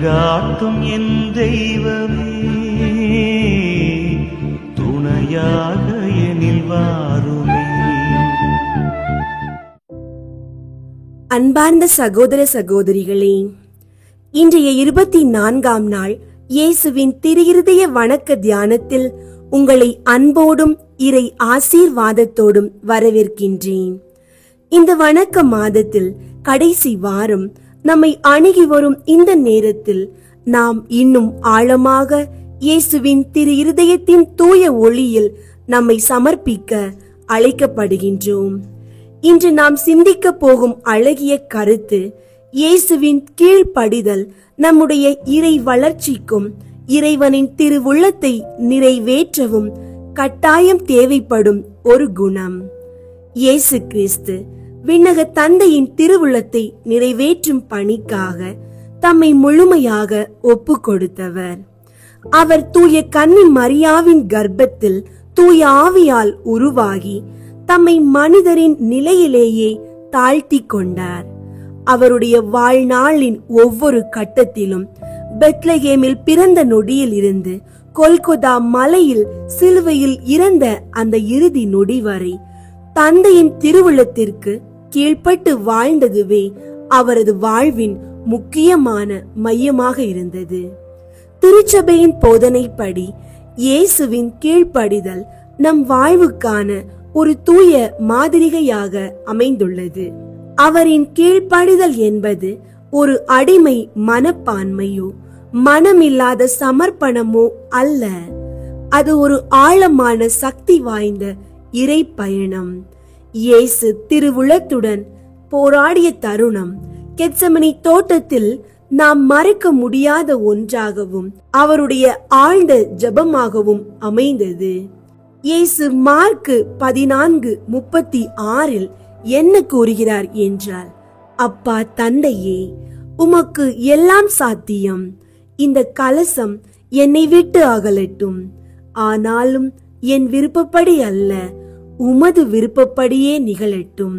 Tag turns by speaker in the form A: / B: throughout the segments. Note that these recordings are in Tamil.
A: வழிகாட்டும் என் தெய்வமே, துணையாக எனில் வாருமே.
B: அன்பார்ந்த சகோதர சகோதரிகளே, இன்றைய 24ஆம் நாள் இயேசுவின் திருஇருதய வணக்க தியானத்தில் உங்களை அன்போடும் இறை ஆசீர்வாதத்தோடும் வரவேற்கின்றேன். இந்த வணக்க மாதத்தில் கடைசி வாரம் நம்மை அணுகி வரும் இந்த நேரத்தில் நாம் இன்னும் ஆழமாக இயேசுவின் திருஇருதயத்தின் தூய ஒளியில் நம்மை சமர்ப்பிக்க அழைக்கப்படுகின்றோம். இன்று நாம் சிந்திக்க போகும் அழகிய கருத்து, இயேசுவின் கீழ்ப்படிதல் நம்முடைய இறை வளர்ச்சிக்கும் இறைவனின் திருவுள்ளத்தை நிறைவேற்றவும் கட்டாயம் தேவைப்படும் ஒரு குணம். இயேசு கிறிஸ்து விண்ணக தந்தையின் திருவுள்ளத்தை நிறைவேற்றும் பணிக்காக தம்மை முழுமையாக ஒப்பு கொடுத்தவர். அவர் தூய கன்னி மரியாவின் கர்ப்பத்தில் தூய ஆவியால் உருவாகி தம்மை மனிதரின் நிலையிலேயே தாழ்த்தி கொண்டார். அவருடைய வாழ்நாளின் ஒவ்வொரு கட்டத்திலும் பெத்லகேமில் பிறந்த நொடியில் இருந்து கொல்கொதா மலையில் சிலுவையில் இறந்த அந்த இறுதி நொடி வரை தந்தையின் திருவுள்ளத்திற்கு கீழ்ப்பட்டு வாழ்ந்ததுவே அவரது வாழ்வின் முக்கியமான மையமாக இருந்தது. திருச்சபையின் போதனைப்படி இயேசுவின் கீழ்ப்படிதல் நம் வாழ்வுக்கான ஒரு தூய மாதிரிகையாக அமைந்துள்ளது. அவரின் கீழ்ப்படிதல் என்பது ஒரு அடிமை மனப்பான்மையோ மனமில்லாத சமர்ப்பணமோ அல்ல. அது ஒரு ஆழமான சக்தி வாய்ந்த இறை பயணம். இயேசு திருவுளத்துடன் போராடிய தருணம் கெத்செமனி தோட்டத்தில் நாம் மறக்க முடியாத ஒன்றாகவும் அவருடைய ஆழ்ந்த ஜெபமாகவும் அமைந்தது. இயேசு மார்க்கு 14:36 என்ன கூறுகிறார் என்றால், அப்பா தந்தையே, உமக்கு எல்லாம் சாத்தியம். இந்த கலசம் என்னை விட்டு அகலட்டும். ஆனாலும் என் விருப்பப்படி அல்ல, உமது விருப்பப்படியே நிகழட்டும்.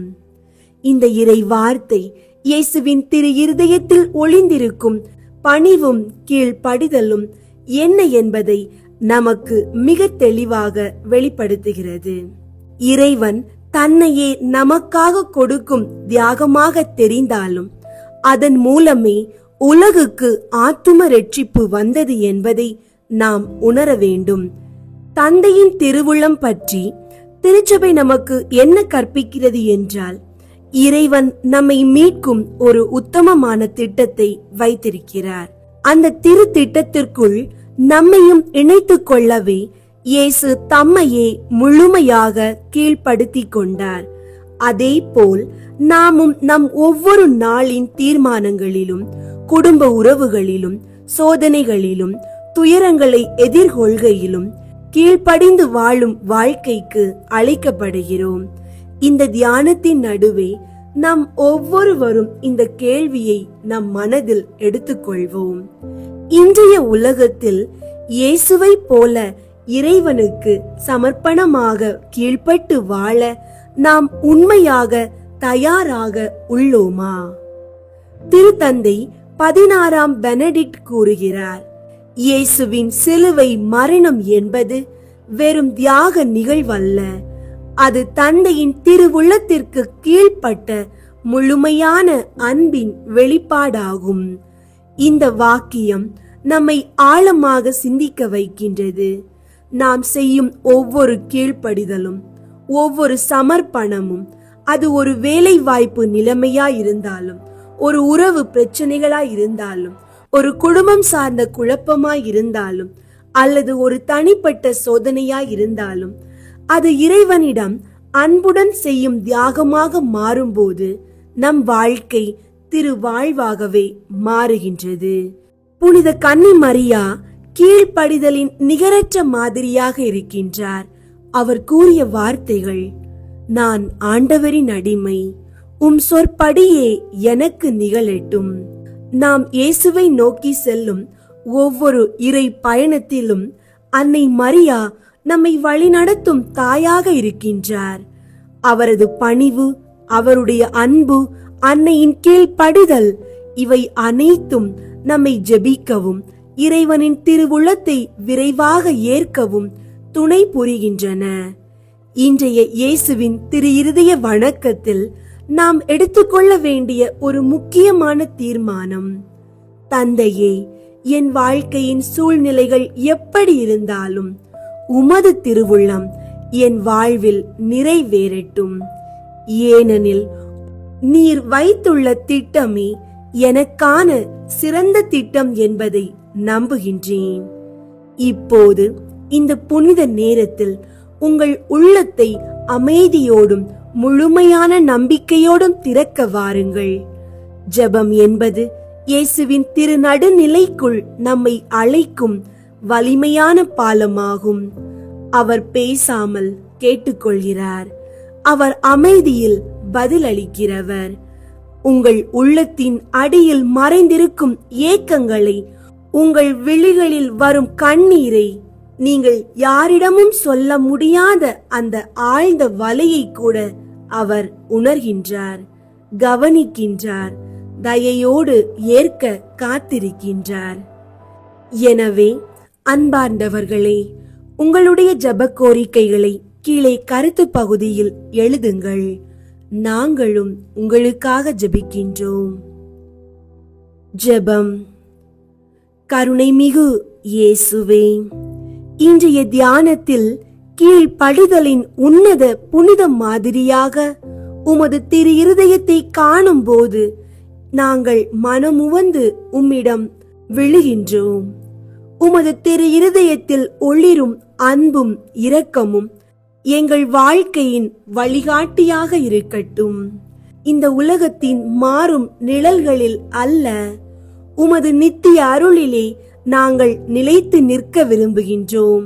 B: இந்த இறை வார்த்தை இயேசுவின் திரு இருதயத்தில் ஒளிந்திருக்கும் பணிவும் கீழ்ப்படிதலும் என்ன என்பதை நமக்கு மிக தெளிவாக வெளிப்படுத்துகிறது. இறைவன் தன்னையே நமக்காக கொடுக்கும் தியாகமாக தெரிந்தாலும் அதன் மூலமே உலகுக்கு ஆத்தும ரட்சிப்பு வந்தது என்பதை நாம் உணர வேண்டும். தந்தையின் திருவுள்ளம் பற்றி திருச்சபை நமக்கு என்ன கற்பிக்கிறது என்றால், இறைவன் நம்மை மீட்கும் ஒரு உத்தமமான திட்டத்தை வைத்திருக்கிறார். அந்த திரு திட்டத்திற்குள் நம்மையும் இணைத்துக் கொள்ளவே இயேசு தம்மையே முழுமையாக கீழ்ப்படுத்தி கொண்டார். அதே போல் நாமும் நம் ஒவ்வொரு நாளின் தீர்மானங்களிலும் குடும்ப உறவுகளிலும் சோதனைகளிலும் துயரங்களை எதிர்கொள்கையிலும் கீழ்ப்படிந்து வாழும் வாழ்க்கைக்கு அழைக்கப்படுகிறோம். இந்த தியானத்தின் நடுவே நாம் ஒவ்வொருவரும் இந்த கேள்வியை நம் மனதில் எடுத்துக்கொள்வோம். இன்றைய உலகத்தில் இயேசுவை போல இறைவனுக்கு சமர்ப்பணமாக கீழ்ப்பட்டு வாழ நாம் உண்மையாக தயாராக உள்ளோமா? திருத்தந்தை 16ஆம் பெனடிக்ட் கூறுகிறார், இயேசுவின் சிலுவை மரணம் என்பது வெறும் தியாக நிகழ்வல்ல, அது தந்தையின் திருவுள்ளத்திற்கு கீழ்ப்பட்ட முழுமையான அன்பின் வெளிப்பாடாகும். இந்த வாக்கியம் நம்மை ஆழமாக சிந்திக்க வைக்கின்றது. நாம் செய்யும் ஒவ்வொரு கீழ்ப்படிதலும் ஒவ்வொரு சமர்ப்பணமும், அது ஒரு வேலை வாய்ப்பு நிலைமையா இருந்தாலும், ஒரு உறவு பிரச்சனைகளா இருந்தாலும், ஒரு குடும்பம் சார்ந்த குழப்பமாய் இருந்தாலும், அல்லது ஒரு தனிப்பட்ட சோதனையாய் இருந்தாலும், அது இறைவனிடம் அன்புடன் செய்யும் தியாகமாக மாறும்போது நம் வாழ்க்கை திருவாழ்வாகவே மாறுகின்றது. புனித கன்னி மரியா கீழ்ப்படிதலின் நிகரற்ற மாதிரியாக இருக்கின்றார். அவர் கூறிய வார்த்தைகள், நான் ஆண்டவரின் அடிமை, உம் சொற்படியே எனக்கு நிகழட்டும். நாம் இயேசுவை நோக்கி செல்லும் ஒவ்வொரு இறை பயணத்திலும் அன்னை மரியா நம்மை வழிநடத்தும் தாயாக இருக்கின்றார். அவரது பணிவு, அவருடைய அன்பு, அன்னையின் கீழ்ப்படிதல், இவை அனைத்தும் நம்மை ஜெபிக்கவும் இறைவனின் திருவுளத்தை விரைவாக ஏற்கவும் துணை புரிகின்றன. இன்றைய இயேசுவின் திரு இருதய வணக்கத்தில் நாம் எடுத்துக்கொள்ள வேண்டிய ஒரு முக்கியமான தீர்மானம்: தந்தையே, என் வாழ்க்கையின் சூழ்நிலைகள் எப்படி இருந்தாலும் உமது திருவுள்ளம் என் வாழ்வில் நிறைவேறட்டும். ஏனெனில் நீர் வைத்துள்ள திட்டமே எனக்கான சிறந்த திட்டம் என்பதை நம்புகின்றேன். இப்போது இந்த புனித நேரத்தில் உங்கள் உள்ளத்தை அமைதியோடும் முழுமையான நம்பிக்கையோடும் திறக்க வாருங்கள். ஜெபம் என்பது இயேசுவின் திரு நடுநிலைக்குள் நம்மை அழைக்கும் வலிமையான பாலமாகும். அவர் பேசாமல் கேட்டுக்கொள்கிறார். அவர் அமைதியில் பதிலளிக்கிறவர். உங்கள் உள்ளத்தின் அடியில் மறைந்திருக்கும் ஏக்கங்களை, உங்கள் விழிகளில் வரும் கண்ணீரை, நீங்கள் யாரிடமும் சொல்ல முடியாத அந்த ஆழ்ந்த வலியை கூட அவர் உணர்கின்றார், கவனிக்கின்றார், தயையோடு ஏற்க காத்திருக்கின்றார். எனவே அன்பார்ந்தவர்களே, உங்களுடைய ஜெப கோரிக்கைகளை கீழே கருத்து பகுதியில் எழுதுங்கள். நாங்களும் உங்களுக்காக ஜெபிக்கின்றோம். ஜெபம். கருணைமிகு இயேசுவே, இன்றைய தியானத்தில் கீழ்ப்படிதலின் உன்னத புனித மாதிரியாக உமது திரு இருதயத்தை காணும் போது நாங்கள் மனமுவந்து உம்மிடம் விழுகின்றோம். உமது திரு இருதயத்தில் ஒளிரும் அன்பும் இரக்கமும் எங்கள் வாழ்க்கையின் வழிகாட்டியாக இருக்கட்டும். இந்த உலகத்தின் மாறும் நிழல்களில் அல்ல, உமது நித்திய அருளிலே நாங்கள் நிலைத்து நிற்க விரும்புகின்றோம்.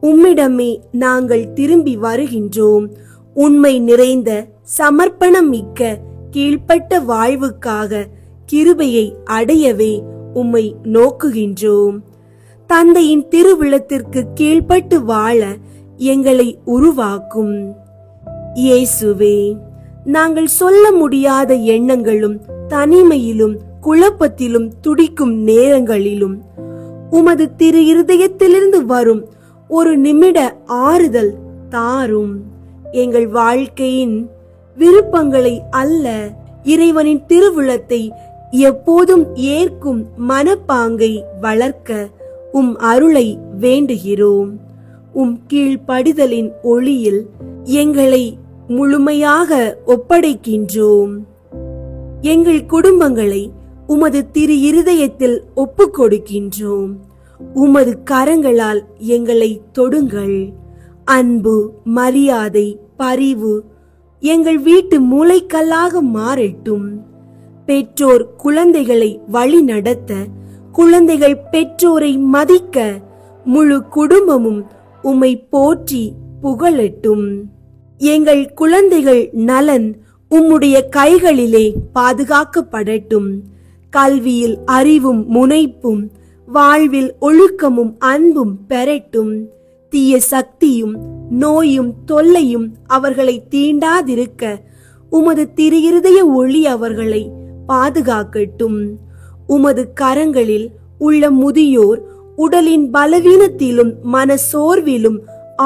B: உம்மிடமே நாங்கள் திரும்பி வருகின்றோம். உண்மை நிறைந்த சமர்ப்பணம் மிக்க கீழ்ப்பட்ட வாழ்வுக்காக கிருபையை அடையவே உம்மை நோக்குகின்றோம். தந்தையின் திருவுளத்திற்கு கீழ்ப்பட்டு வாழ எங்களை உருவாக்கும். இயேசுவே, நாங்கள் சொல்ல முடியாத எண்ணங்களும் தனிமையிலும் குழப்பத்திலும் துடிக்கும் நேரங்களிலும் உமது திரு இருதயத்திலிருந்து வரும் ஒரு நிமிட ஆறுதல் தாரும். எங்கள் வாழ்க்கையின் விருப்பங்களை அல்ல, இறைவனின் திருவுளத்தை எப்போதும் ஏற்கும் மனப்பாங்கை வளர்க்க உம் அருளை வேண்டுகிறோம். உம் கீழ்ப்படிதலின் ஒளியில் எங்களை முழுமையாக ஒப்படைக்கின்றோம். எங்கள் குடும்பங்களை உமது திரு இருதயத்தில் ஒப்புக் கொடுக்கின்றோம். உமது கரங்களால் எங்களை தொடுங்கள். அன்பு, மரியாதை, பரிவு எங்கள் வீட்டு மூலைக்கல்லாக மாறட்டும். பெற்றோர் குழந்தைகளை வழி நடத்த, குழந்தைகள் பெற்றோரை மதிக்க, முழு குடும்பமும் உம்மை போற்றி புகழட்டும். எங்கள் குழந்தைகள் நலன் உம்முடைய கைகளிலே பாதுகாக்கப்படட்டும். கல்வியில் அறிவும் முனைப்பும், வாழ்வில் ஒழுக்கமும் அன்பும் பெறட்டும். தீய சக்தியும் நோயும் தொல்லையும் அவர்களை தீண்டாதிருக்க உமது திரு இருதய ஒளி அவர்களை பாதுகாக்கட்டும். உமது கரங்களில் உள்ள முதியோர் உடலின் பலவீனத்திலும் மன சோர்விலும்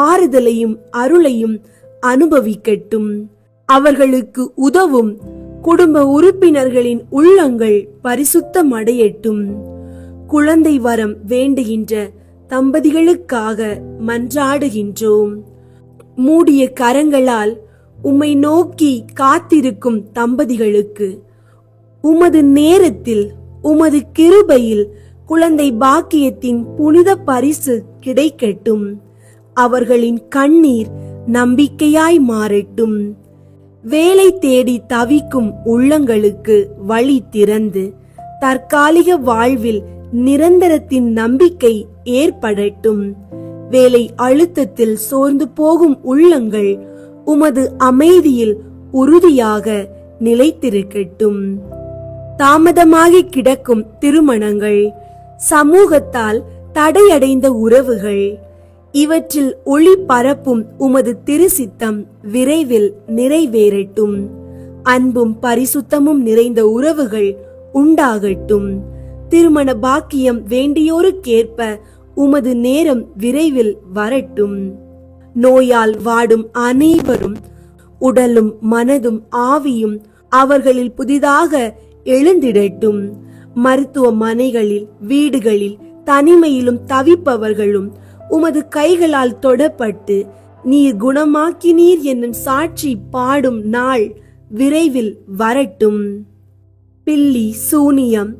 B: ஆறுதலையும் அருளையும் அனுபவிக்கட்டும். அவர்களுக்கு உதவும் குடும்ப உறுப்பினர்களின் உள்ளங்கள் பரிசுத்தம் அடையட்டும். குழந்தை வரம் வேண்டுகின்ற தம்பதிகளுக்காக மன்றாடுகின்றோம். மூடிய கரங்களால் உம்மை நோக்கி காத்திருக்கும் தம்பதிகளுக்கு உமது நேரத்தில் உமது கிருபையில் குழந்தை பாக்கியத்தின் புனித பரிசு கிடைக்கட்டும். அவர்களின் கண்ணீர் நம்பிக்கையாய் மாறட்டும். வேலை தேடி தவிக்கும் உள்ளங்களுக்கு வழி திறந்து தற்காலிக வாழ்வில் நிரந்தரத்தின் நம்பிக்கை ஏற்படட்டும். வேலை அழுத்தத்தில் சோர்ந்து போகும் உள்ளங்கள் உமது அமைதியில் உறுதியாக நிலைத்திருக்கட்டும். தாமதமாகி கிடக்கும் திருமணங்கள், சமூகத்தால் தடையடைந்த உறவுகள், இவற்றில் ஒளி பரப்பும் உமது திருசித்தம் விரைவில் நிறைவேறட்டும். அன்பும் பரிசுத்தமும் நிறைந்த உறவுகள் உண்டாகட்டும். திருமண பாக்கியம் வேண்டியோருக்கேற்ப உமது நேரம் விரைவில் வரட்டும். நோயால் வாடும் அனைவரும் உடலும் மனதும் ஆவியும் அவர்களில் புதிதாக எழுந்திடட்டும். மருத்துவமனைகளில், வீடுகளில், தனிமையிலும் தவிப்பவர்களும் உமது கைகளால் தொடப்பட்டு நீர் குணமாக்கினீர் என்னும் சாட்சி பாடும் நாள் விரைவில் வரட்டும். பில்லி, சூனியம்,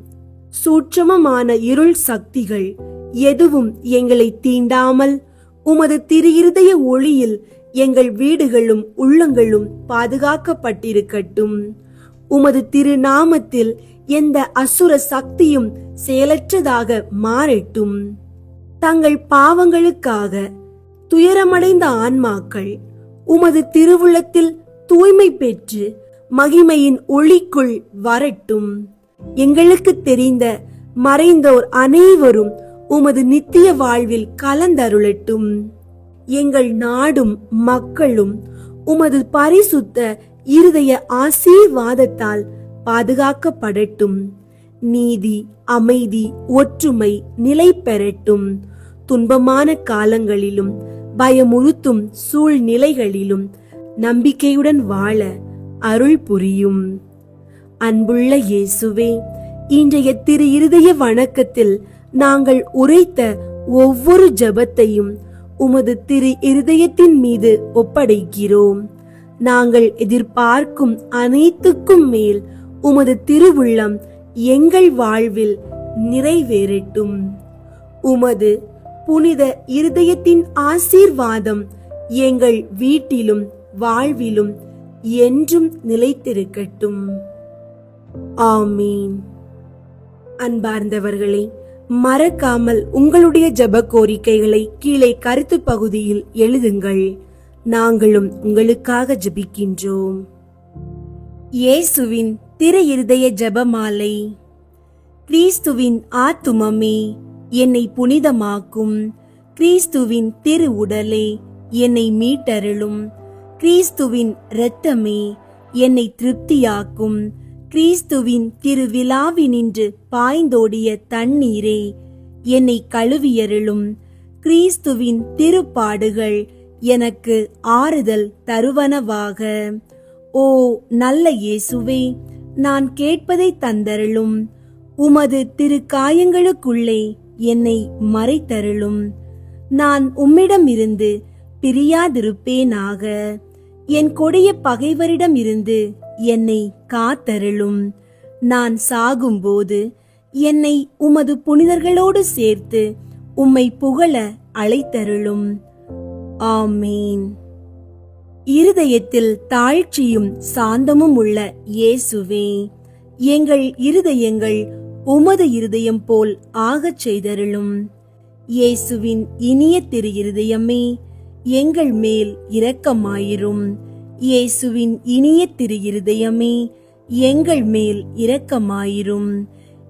B: சூட்சமமான இருள் சக்திகள் எதுவும் எங்களை தீண்டாமல் உமது திரு இருதய ஒளியில் எங்கள் வீடுகளும் உள்ளங்களும் பாதுகாக்கப்பட்டிருக்கட்டும். உமது திருநாமத்தில் எந்த அசுர சக்தியும் செயலற்றதாக மாறட்டும். தங்கள் பாவங்களுக்காக துயரமடைந்த ஆன்மாக்கள் உமது திருவுளத்தில் தூய்மை பெற்று மகிமையின் ஒளிக்குள் வரட்டும். எங்களுக்கு தெரிந்த மறைந்தோர் அனைவரும் உமது நித்திய வாழ்வில் கலந்தருளட்டும். எங்கள் நாடும் மக்களும் உமது பரிசுத்த இருதய ஆசீர்வாதத்தால் பாதுகாக்கப்படட்டும். நீதி, அமைதி, ஒற்றுமை நிலை பெறட்டும். துன்பமான காலங்களிலும் பயமுறுத்தும் சூழ்நிலைகளிலும் நம்பிக்கையுடன் வாழ அருள் புரியும். அன்புள்ள இயேசுவே, இன்றைய திரு இருதய வணக்கத்தில் நாங்கள் உரைத்த ஒவ்வொரு ஜெபத்தையும் உமது திரு இருதயத்தின் மீது ஒப்படைக்கிறோம். நாங்கள் எதிர்பார்க்கும் அனைத்துக்கும் மேல் உமது திருவுள்ளம் எங்கள் வாழ்வில் நிறைவேறட்டும். உமது புனித இருதயத்தின் ஆசீர்வாதம் எங்கள் வீட்டிலும் வாழ்விலும் என்றும் நிலைத்திருக்கட்டும். ஆமீன். அன்பார்ந்தவர்களே, மறக்காமல் உங்களுடைய ஜெப கோரிக்கைகளை கீழே கருத்து பகுதியில் எழுதுங்கள். நாங்களும் உங்களுக்காக ஜெபிக்கின்றோம். இயேசுவின் திரு இருதய ஜெபமாலை. கிறிஸ்துவின் ஆத்துமமே என்னை புனிதமாக்கும். கிறிஸ்துவின் திரு உடலே என்னை மீட்டருளும். கிறிஸ்துவின் இரத்தமே என்னை திருப்தியாக்கும். கிறிஸ்துவின் திருவிழாவினின்று பாய்ந்தோடிய தண்ணீரே என்னை கழுவியருளும். கிறிஸ்துவின் திருப்பாடுகள் எனக்கு ஆறுதல் தருவனவாக. ஓ நல்ல இயேசுவே, நான் கேட்பதை தந்தருளும். உமது திருக்காயங்களுக்குள்ளே என்னை மறைத்தருளும். நான் உம்மிடமிருந்து பிரியாதிருப்பேனாக. என் கொடிய பகைவரிடம் இருந்து என்னை காத்தருளும். நான் சாகும்போது என்னை உமது புனிதர்களோடு சேர்த்து உம்மை புகழ அழைத்தருளும். ஆமீன். இருதயத்தில் தாழ்ச்சியும் சாந்தமும் உள்ள இயேசுவே, எங்கள் இருதயங்கள் உமது இருதயம் போல் ஆகச் செய்தருளும். இயேசுவின் இனிய திரு இருதயமே, எங்கள் மேல் இரக்கமாயிரும். இயேசுவின் இனிய திரு இருதயமே, எங்கள் மேல் இரக்கமாயிரும்.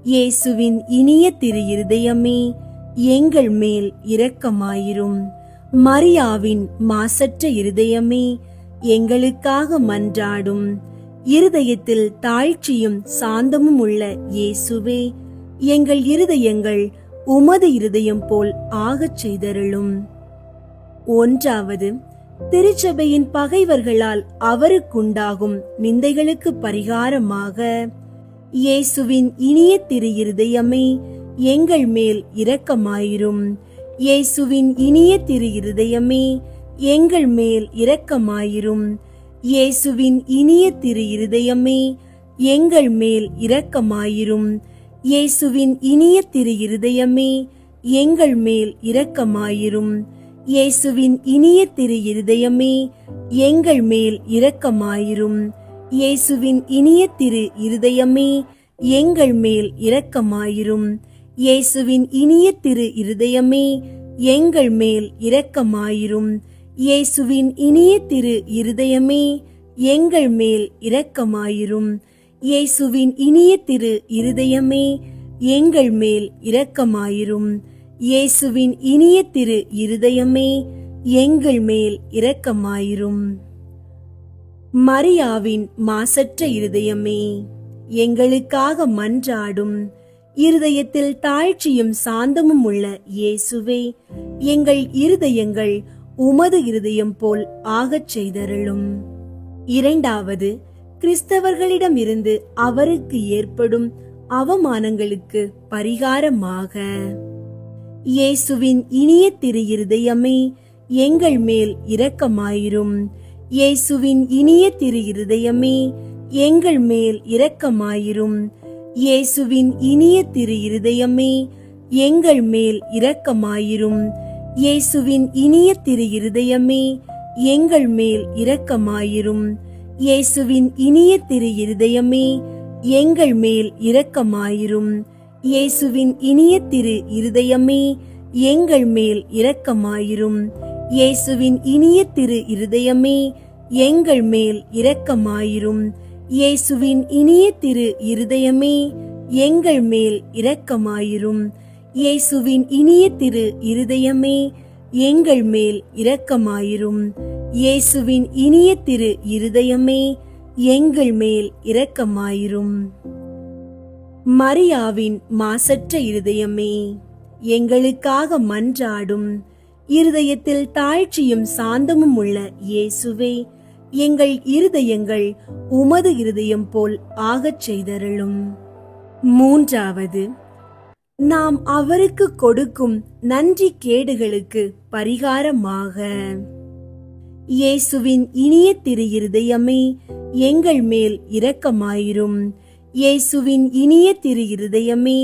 B: இயேசுவின் இனிய திரு இருதயமே, எங்கள் மேல் இரக்கமாயிரும். மரியாவின் மாசற்ற இருதயமே, எங்களுக்காக மன்றாடும். இருதயத்தில் தாழ்ச்சியும் சாந்தமும் உள்ள இயேசுவே, எங்கள் இருதயங்கள் உமது இருதயம் போல் ஆகச் செய்தருளும். ஒன்றாவது, திருச்சபையின் பகைவர்களால் அவருக்குண்டாகும் நிந்தைகளுக்கு பரிகாரமாக இயேசுவின் இனிய திரு இருதயமே, எங்கள் மேல் இரக்கமாயிரும். இயேசுவின் இனிய திரு இருதயமே, எங்கள் மேல் இரக்கமாயிரும். இயேசுவின் இனிய திரு இருதயமே, எங்கள் மேல் இரக்கமாயிரும். இயேசுவின் இனிய திரு இருதயமே, எங்கள் மேல் இரக்கமாயிரும். இயேசுவின் இனிய திரு இருதயமே, எங்கள் மேல் இரக்கமாயிரும். இயேசுவின் இனிய திரு இருதயமே, எங்கள் மேல் இரக்கமாயிரும். இயேசுவின் இனிய திரு இருதயமே, எங்கள் மேல் இரக்கமாயிரும். இயேசுவின் இனிய திரு இருதயமே, எங்கள் மேல் இரக்கமாயிரும். இயேசுவின் இனிய திரு இருதயமே, எங்கள் மேல் இரக்கமாயிரும். இயேசுவின் இனிய திரு இருதயமே, எங்கள் மேல் இரக்கமாயிரும். மரியாவின் மாசற்ற இருதயமே, எங்களுக்காக மன்றாடும். இருதயத்தில் தாழ்ச்சியும் சாந்தமும் உள்ள இயேசுவே, எங்கள் இருதயங்கள் உமது இருதயம் போல் ஆகச் செய்தருளும். இரண்டாவது, கிறிஸ்தவர்களிடமிருந்து அவருக்கு ஏற்படும் அவமானங்களுக்கு பரிகாரமாக. இயேசுவின் இனிய திரு இருதயமே, எங்கள் மேல் இரக்கமாயிரும். இயேசுவின் இனிய திரு இருதயமே, எங்கள் மேல் இரக்கமாயிரும். இயேசுவின் இனிய திரு இருதயமே, எங்கள் மேல் இரக்கமாயிரும். இயேசுவின் இனிய திரு இருதயமே, எங்கள் மேல் இரக்கமாயிரும். இயேசுவின் இனிய திரு இருதயமே, எங்கள் மேல் இரக்கமாயிரும். இயேசுவின் இனிய திரு இருதயமே, எங்கள் மேல் இரக்கமாயிரும். இயேசுவின் இனிய திரு இருதயமே, எங்கள் மேல் இரக்கமாயிரும். இயேசுவின் இனிய திரு இருதயமே, எங்கள் மேல் இரக்கமாயிரும். இயேசுவின் இனிய திரு இருதயமே, எங்கள் மேல் இரக்கமாயிரும். இயேசுவின் இனிய திரு இருதயமே, எங்கள் மேல் இரக்கமாயிரும். மரியாவின் மாசற்ற இருதயமே, எங்களுக்காக மன்றாடும். இருதயத்தில் தாழ்ச்சியும் சாந்தமும் உள்ள இயேசுவே, எங்கள் இருதயங்கள் உமது இருதயம் போல் ஆகச் செய்தருளும். மூன்றாவது, நாம் அவருக்கு கொடுக்கும் நன்றி கேடுகளுக்கு பரிகாரமாக. இயேசுவின் இனிய திரு இருதயமே, எங்கள் மேல் இரக்கமாயிரும். இயேசுவின் இனிய திரு இருதயமே,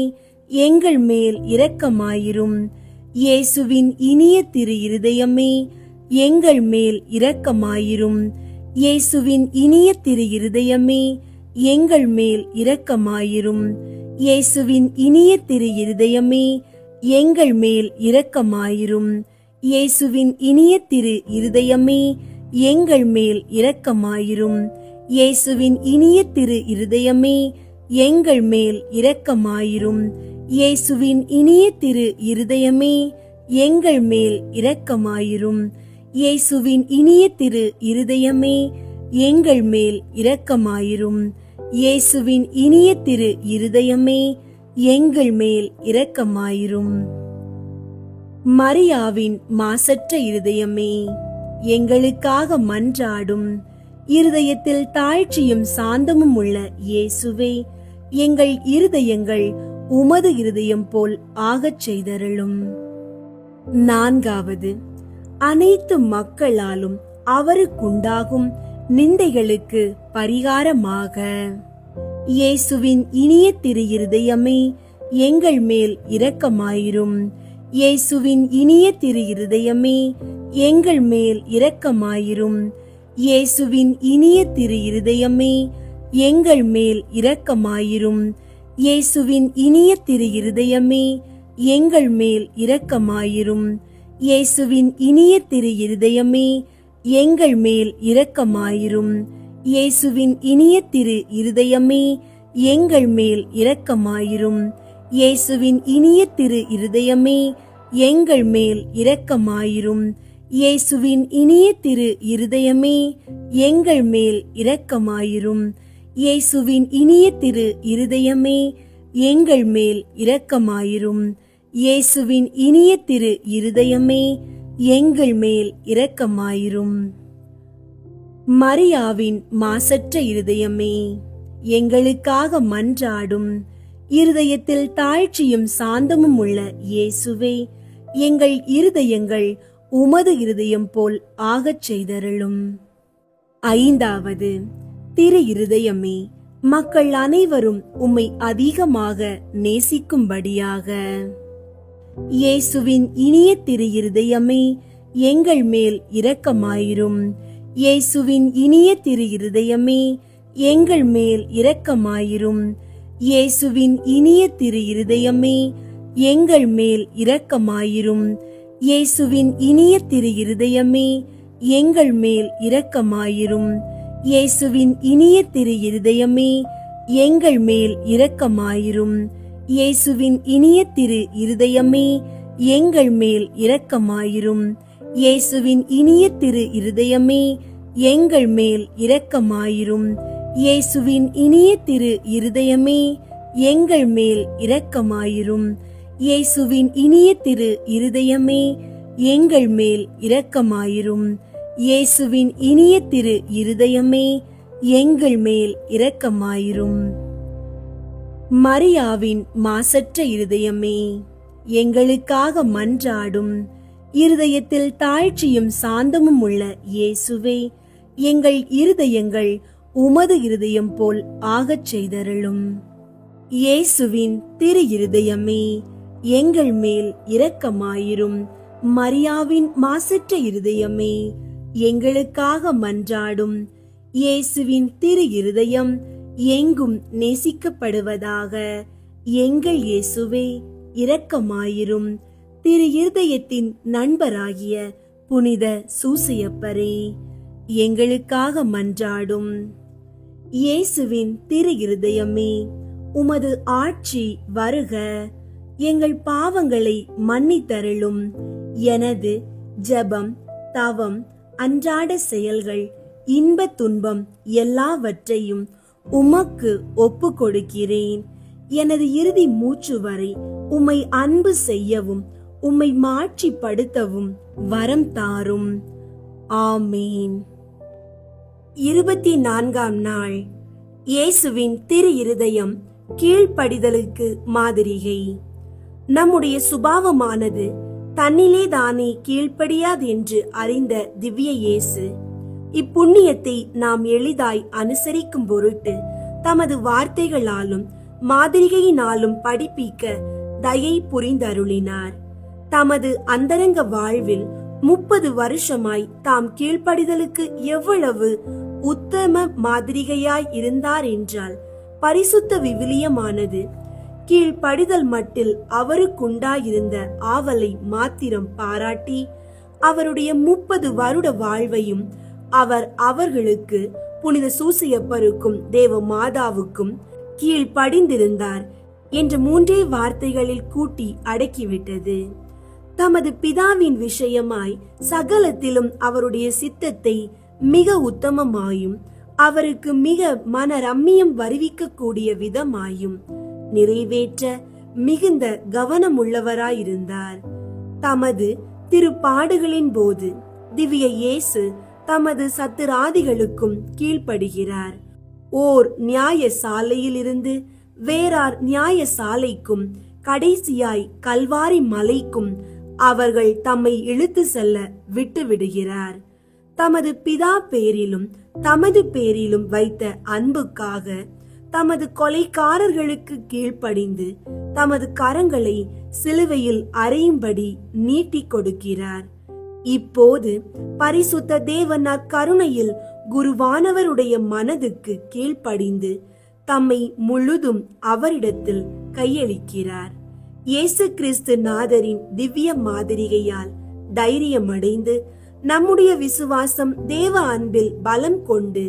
B: எங்கள் மேல் இரக்கமாயிரும். இயேசுவின் இனிய திரு இருதயமே, எங்கள் மேல் இரக்கமாயிரும். இயேசுவின் இனிய திரு இருதயமே, எங்கள் மேல் இரக்கமாயிரும். இயேசுவின் இனிய திரு இருதயமே, எங்கள் மேல் இரக்கமாயிரும். இயேசுவின் இனிய திரு இருதயமே, எங்கள் மேல் இரக்கமாயிரும். இயேசுவின் இனிய திரு இருதயமே, எங்கள் மேல் இரக்கமாயிரும். இயேசுவின் இனிய திரு இருதயமே, எங்கள் மேல் இரக்கமாயிரும். இயேசுவின் இனிய திரு இருதயமே, எங்கள் மேல் இரக்கமாயிரும். இயேசுவின் இனிய திரு இருதயமே, எங்கள் மேல் இரக்கமாயிரும். மரியாவின் மாசற்ற இருதயமே, எங்களுக்காக மன்றாடும். இருதயத்தில் தாழ்ச்சியும் சாந்தமும் உள்ள இயேசுவே, எங்கள் இருதயங்கள் உமது இருதயம் போல் ஆகச் செய்தருளும். நான்காவது, அனைத்து மக்களாலும் அவருக்குண்டாகும் நிந்தைகளுக்கு பரிகாரமாக. இயேசுவின் இனிய திரு இருதயமே, எங்கள் மேல் இரக்கமாயிரும். இயேசுவின் இனிய திரு இருதயமே, எங்கள் மேல் இரக்கமாயிரும். இயேசுவின் இனிய திரு இருதயமே, எங்கள் மேல் இரக்கமாயிரும். இயேசுவின் இனிய திரு இருதயமே, எங்கள் மேல் இரக்கமாயிரும். இயேசுவின் இனிய திரு இருதயமே, எங்கள் மேல் இரக்கமாயிரும். இயேசுவின் இனிய திரு இருதயமே, எங்கள் மேல் இரக்கமாயிரும். இயேசுவின் இனிய திரு இருதயமே, எங்கள் மேல் இரக்கமாயிரும். இயேசுவின் இனிய திரு இருதயமே, எங்கள் மேல் இரக்கமாயிரும். இயேசுவின் இனிய திரு இருதயமே, எங்கள் மேல் இரக்கமாயிரும். இயேசுவின் இனிய திரு இருதயமே, எங்கள் மேல் இரக்கமாயிரும். மரியாவின் மாசற்ற இருதயமே, எங்களுக்காக மன்றாடும். இருதயத்தில் தாழ்ச்சியும் சாந்தமும் உள்ள இயேசுவே, எங்கள் இருதயங்கள் உமது இருதயம் போல் ஆகச் செய்தருளும். ஐந்தாவது, திரு இருதயமே, மக்கள் அனைவரும் உம்மை அதிகமாக நேசிக்கும்படியாக. இயேசுவின் இனிய திரு இருதயமே, எங்கள் மேல் இரக்கமாயிரும். இயேசுவின் இனிய திரு இருதயமே, எங்கள் மேல் இரக்கமாயிரும். இயேசுவின் இனிய திரு இருதயமே, எங்கள் மேல் இரக்கமாயிரும். இயேசுவின் இனிய திரு இருதயமே, எங்கள் மேல் இரக்கமாயிரும். இயேசுவின் இனிய திரு இருதயமே, எங்கள் மேல் இரக்கமாயிரும். இயேசுவின் இனிய திரு இருதயமே, எங்கள் மேல் இரக்கமாயிரும். இயேசுவின் இனிய திரு இருதயமே, எங்கள் மேல் இரக்கமாயிரும். இயேசுவின் இனிய திரு இருதயமே, எங்கள் மேல் இரக்கமாயிரும். இயேசுவின் இனிய திரு இருதயமே, எங்கள் மேல் இரக்கமாயிரும். இயேசுவின் இனிய திரு இருதயமே, எங்கள் மேல் இரக்கமாயிரும். மரியாவின் மாசற்ற இருதயமே, எங்களுக்காக மன்றாடும். இருதயத்தில் தாழ்ச்சியும் சாந்தமும் உள்ள இயேசுவே, எங்கள் இருதயங்கள் உமது இருதயம் போல் ஆகச் செய்தருளும். இயேசுவின் திரு இருதயமே, எங்கள் மேல் இரக்கமாயிரும். மரியாவின் மாசற்ற இருதயமே, எங்களுக்காக மன்றாடும். இயேசுவின் திரு இருதயம் எங்கும் நேசிக்கப்படுவதாக. எங்கள் இயேசுவே, இரக்கமாயிரும். திரு இருதயத்தின் நண்பராகிய புனித சூசையப்பரே, எங்களுக்காக மன்றாடும். இயேசுவின் திரு இருதயமே, உமது ஆட்சி வருக. எங்கள் பாவங்களை மன்னித்தருளும். எனது ஜெபம், தவம், அன்றாட செயல்கள், இன்ப துன்பம் எல்லாவற்றையும் உமக்கு ஒப்பு கொடுக்கிறேன். எனது இறுதி மூச்சு வரை உம்மை அன்பு செய்யவும் உம்மை மாட்சிப்படுத்தவும் வரம் தாரும். ஆமீன். 24ஆம் நாள். இயேசுவின் திரு இருதயம் கீழ்ப்படிதலுக்கு மாதிரிகை. நம்முடைய சுபாவமானது தன்னிலே தானே கீழ்ப்படியாது என்று அறிந்த திவ்ய இயேசு இப்புண்ணியத்தை நாம் எளிதாய் அனுசரிக்கும் பொருட்டு தமது வார்த்தைகளாலும் மாதிரிகையினாலும் படிப்பிக்க தயை புரிந்தருளினார். தமது அந்தரங்க வாழ்வில் 30 வருஷமாய் தாம் கீழ்ப்படிதலுக்கு எவ்வளவு உத்தம மாதிரிகையாய் இருந்தார் என்றால், பரிசுத்த விவிலியமானது கீழ்ப்படிதல் மட்டில் அவருக்குண்டாயிருந்த ஆவலை மாத்திரம் பாராட்டி, அவருடைய 30 வருட வாழ்வையும் அவர் அவர்களுக்கு, புனித சூசையப்பருக்கும் தேவ மாதாவுக்கும் கீழ்ப்படிந்திருந்தார் என்ற 3 வார்த்தைகளில் கூட்டி அடக்கிவிட்டது. தமது பிதாவின் விஷயமாய் சகலத்திலும் அவருடைய சித்தத்தை மிக உத்தமமாயும் அவருக்கு மிக மனரம்மியம் வருவிக்க கூடிய விதமாயும் நிறைவேற்ற மிகுந்த கவனமுள்ளவராயிருந்தார். தமது திருப்பாடுகளின் போது திவ்ய இயேசு தமது சத்துராதிகளுக்கும் கீழ்ப்படுகிறார். ஓர் நியாய சாலையிலிருந்து வேறார் நியாய சாலைக்கும் கடைசியாய் கல்வாரி மலைக்கும் அவர்கள் தம்மை இழுத்து செல்ல விட்டு விடுகிறார். தமது பிதா பேரிலும் தமது பேரிலும் வைத்த அன்புக்காக தமது கொலைக்காரர்களுக்கு கீழ்ப்படிந்து தமது கரங்களை சிலுவையில் அறையும்படி நீட்டிக் கொடுக்கிறார். இப்போது பரிசுத்த தேவன் அக்கருணையில் குருவானவருடைய மனதுக்கு கீழ்ப்படிந்து தம்மை முழுதும் அவரிடத்தில் கையளிக்கிறார். இயேசு கிறிஸ்து நாதரின் திவ்ய மாதிரிகையால் தைரியமடைந்து நம்முடைய விசுவாசம் தேவ அன்பில் பலம் கொண்டு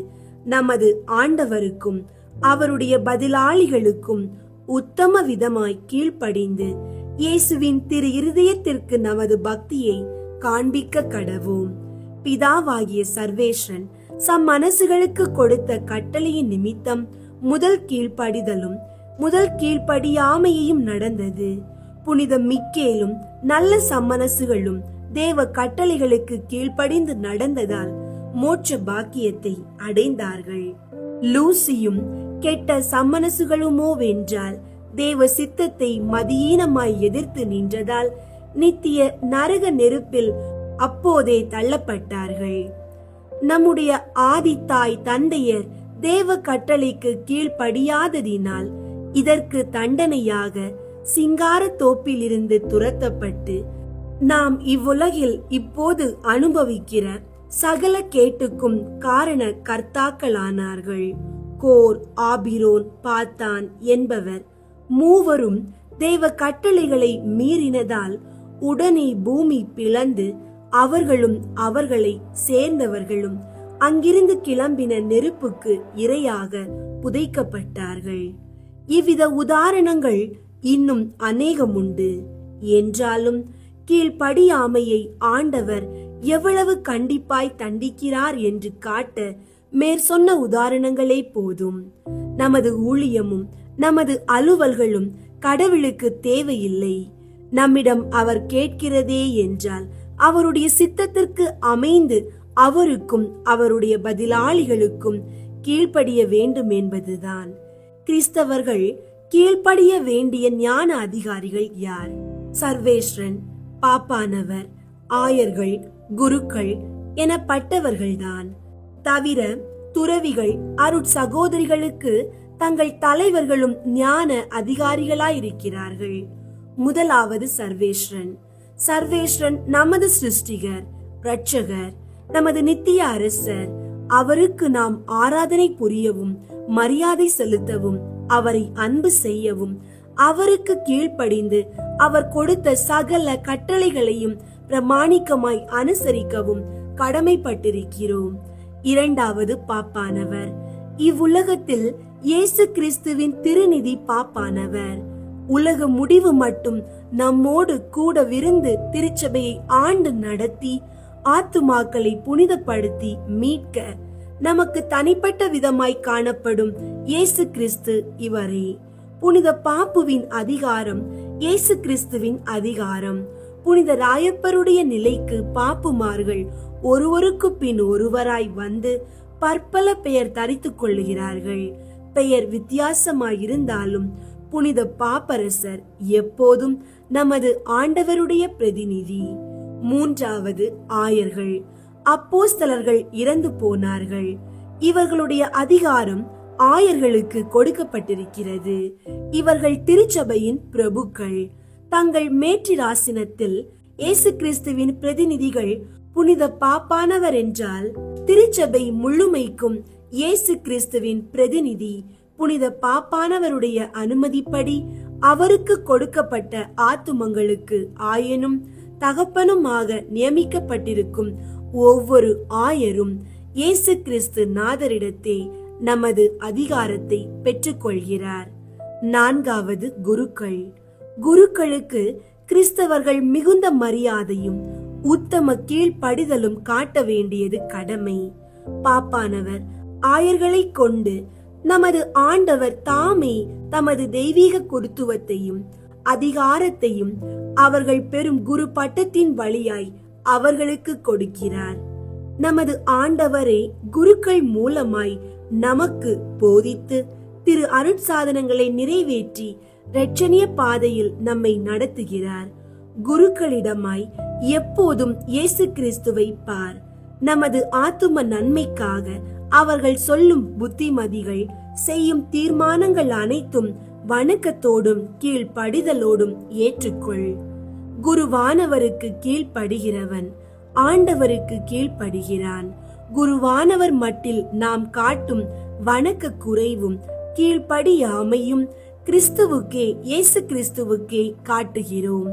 B: நமது ஆண்டவருக்கும் அவருடைய பதிலாளிகளுக்கும் உத்தம விதமாய் கீழ்ப்படிந்து இயேசுவின் திரு இருதயத்திற்கு நமது பக்தியை காண்பிக்க கடவோம். பிதாவாகிய சர்வேஸ்வரன் சம் மனசுகளுக்கு கொடுத்த கட்டளையின் நிமித்தம் முதல் கீழ்ப்படிதலும் முதல் கீழ்ப்படியாமையும் நடந்தது. புனித மிக்கேலும் நல்ல சம்மனசுகளும் தேவ கட்டளைகளுக்கு கீழ்ப்படிந்து நடந்ததால் மோட்ச பாக்கியத்தை அடைந்தார்கள். லூசியும் கெட்ட சம்மனசுகளுமோ வென்றால் தேவ சித்தத்தை மதியீனமாய் எதிர்த்து நின்றதால் நித்திய நரக நெருப்பில் அப்போதே தள்ளப்பட்டார்கள். நம்முடைய ஆதித்தாய் தந்தையர் தேவ கட்டளைக்கு கீழ்ப்படியாததினால் இதற்கு தண்டனையாக சிங்கார தோப்பில் இருந்து துரத்தப்பட்டு நாம் இவ்வுலகில் இப்போது அனுபவிக்கிற சகல கேட்டுக்கும் காரண கர்த்தாக்களானார்கள். கோர், ஆபிரோன், பாத்தான் என்பவர் மூவரும் தேவ கட்டளைகளை மீறினதால் உடனே பூமி பிளந்து அவர்களும் அவர்களை சேர்ந்தவர்களும் அங்கிருந்து கிளம்பின நெருப்புக்கு இரையாக புதைக்கப்பட்டார்கள். இவ்வித உதாரணங்கள் இன்னும் அநேகம் உண்டு. என்றாலும் கீழ்ப்படியாமையை ஆண்டவர் எவ்வளவு கண்டிப்பாய் தண்டிக்கிறார் என்று காட்ட மேற்சொன்ன உதாரணங்களே போதும். நமது ஊழியமும் நமது அலுவல்களும் கடவுளுக்கு தேவையில்லை. நம்மிடம் அவர் கேட்கிறதே என்றால் அவருடைய சித்தத்திற்கு அமைந்து அவருக்கும் அவருடைய பதிலாளிகளுக்கும் கீழ்ப்படிய வேண்டும் என்பதுதான். கிறிஸ்தவர்கள் கீழ்ப்படிய வேண்டிய ஞான அதிகாரிகள் யார்? சர்வேஸ்வரன், பாப்பானவர், ஆயர்கள், குருக்கள் எனப்பட்டவர்கள்தான். தவிர துறவிகள், அருட்சகோதரிகளுக்கு தங்கள் தலைவர்களும் ஞான அதிகாரிகளாயிருக்கிறார்கள். முதலாவது சர்வேஸ்வரன். சர்வேஸ்வரன் நமது சிருஷ்டிகர், இரட்சகர், நமது நித்திய அரசர். அவருக்கு நாம் ஆராதனை புரியவும் மரியாதை செலுத்தவும் அவரை அன்பு செய்யவும் அவருக்கு கீழ்ப்படிந்து அவர் கொடுத்த சகல கட்டளைகளையும் பிரமாணிக்கமாய் அனுசரிக்கவும் கடமைப்பட்டிருக்கிறோம். இரண்டாவது பாப்பானவர். இவ்வுலகத்தில் இயேசு கிறிஸ்துவின் திருநிதி பாப்பானவர். உலக முடிவு மட்டும் நம்மோடு கூட விருந்து திருச்சபையை ஆண்டு நடத்தி ஆத்துமாக்களை புனிதப்படுத்தி மீட்க நமக்கு தனிப்பட்ட விதமாய் காணப்படும் இயேசு கிறிஸ்து இவரே. புனித பாப்புவின் அதிகாரம் இயேசு கிறிஸ்துவின் அதிகாரம். புனித ராயப்பருடைய நிலைக்கு பாப்புமார்கள் ஒருவருக்கு பின் ஒருவராய் வந்து பற்பல பெயர் தரித்துக் கொள்ளுகிறார்கள். பெயர் வித்தியாசமாயிருந்தாலும் புனித பாப்பரசர் எப்போதும் நமது ஆண்டவருடைய பிரதிநிதி. மூன்றாவது ஆயர்கள். அப்போஸ்தலர்கள் இறந்து போனார்கள். இவர்களுடைய அதிகாரம் ஆயர்களுக்கு கொடுக்கப்பட்டிருக்கிறது. இவர்கள் திருச்சபையின் பிரபுக்கள். தங்கள் மேற்றிராசினத்தில் இயேசு கிறிஸ்துவின் பிரதிநிதிகள். புனித பாப்பானவர் என்றால் திருச்சபை முழுமைக்கும் இயேசு கிறிஸ்துவின் பிரதிநிதி. புனித பாப்பானவருடைய அனுமதிப்படி அவருக்கு கொடுக்கப்பட்ட ஆத்துமங்களுக்கு ஆயனும் தகப்பனுமாக நியமிக்கப்பட்டிருக்கும் ஒவ்வொரு ஆயரும் இயேசு கிறிஸ்து நாதரிடத்தே நமது அதிகாரத்தை பெற்றுக்கொள்கிறார். நான்காவது குருக்கள். குருக்களுக்கு கிறிஸ்தவர்கள் மிகுந்த மரியாதையும் உத்தம கீழ்ப்படிதலும் காட்ட வேண்டியது கடமை. பாப்பானவர் ஆயர்களை கொண்டு நமது ஆண்டவர் தாமே தமது தெய்வீக குருத்துவத்தையும் அதிகாரத்தையும் அவர்கள் பெரும் குரு பட்டத்தின் வழியாய் அவர்களுக்கு கொடுக்கிறார். நமது ஆண்டவரே குருக்கள் மூலமாய் நமக்கு போதித்து திரு அருட்சாதனங்களை நிறைவேற்றி இரட்சணிய பாதையில் நம்மை நடத்துகிறார். குருக்களிடமாய் எப்போதும் இயேசு கிறிஸ்துவை பார். நமது ஆத்தும நன்மைக்காக அவர்கள் சொல்லும் புத்திமதிகள், செய்யும் தீர்மானங்கள் அனைத்தும் வணக்கத்தோடும் கீழ்ப்படிதலோடும் ஏற்றுக்கொள். குருவானவருக்கு கீழ்ப்படுகிறவன் ஆண்டவருக்கு கீழ்ப்படுகிறான். குருவானவர் மட்டில் நாம் காட்டும் வணக்க குறைவும் கீழ்ப்படியாமையும் கிறிஸ்துவுக்கே, இயேசு கிறிஸ்துவுக்கே காட்டுகிறோம்.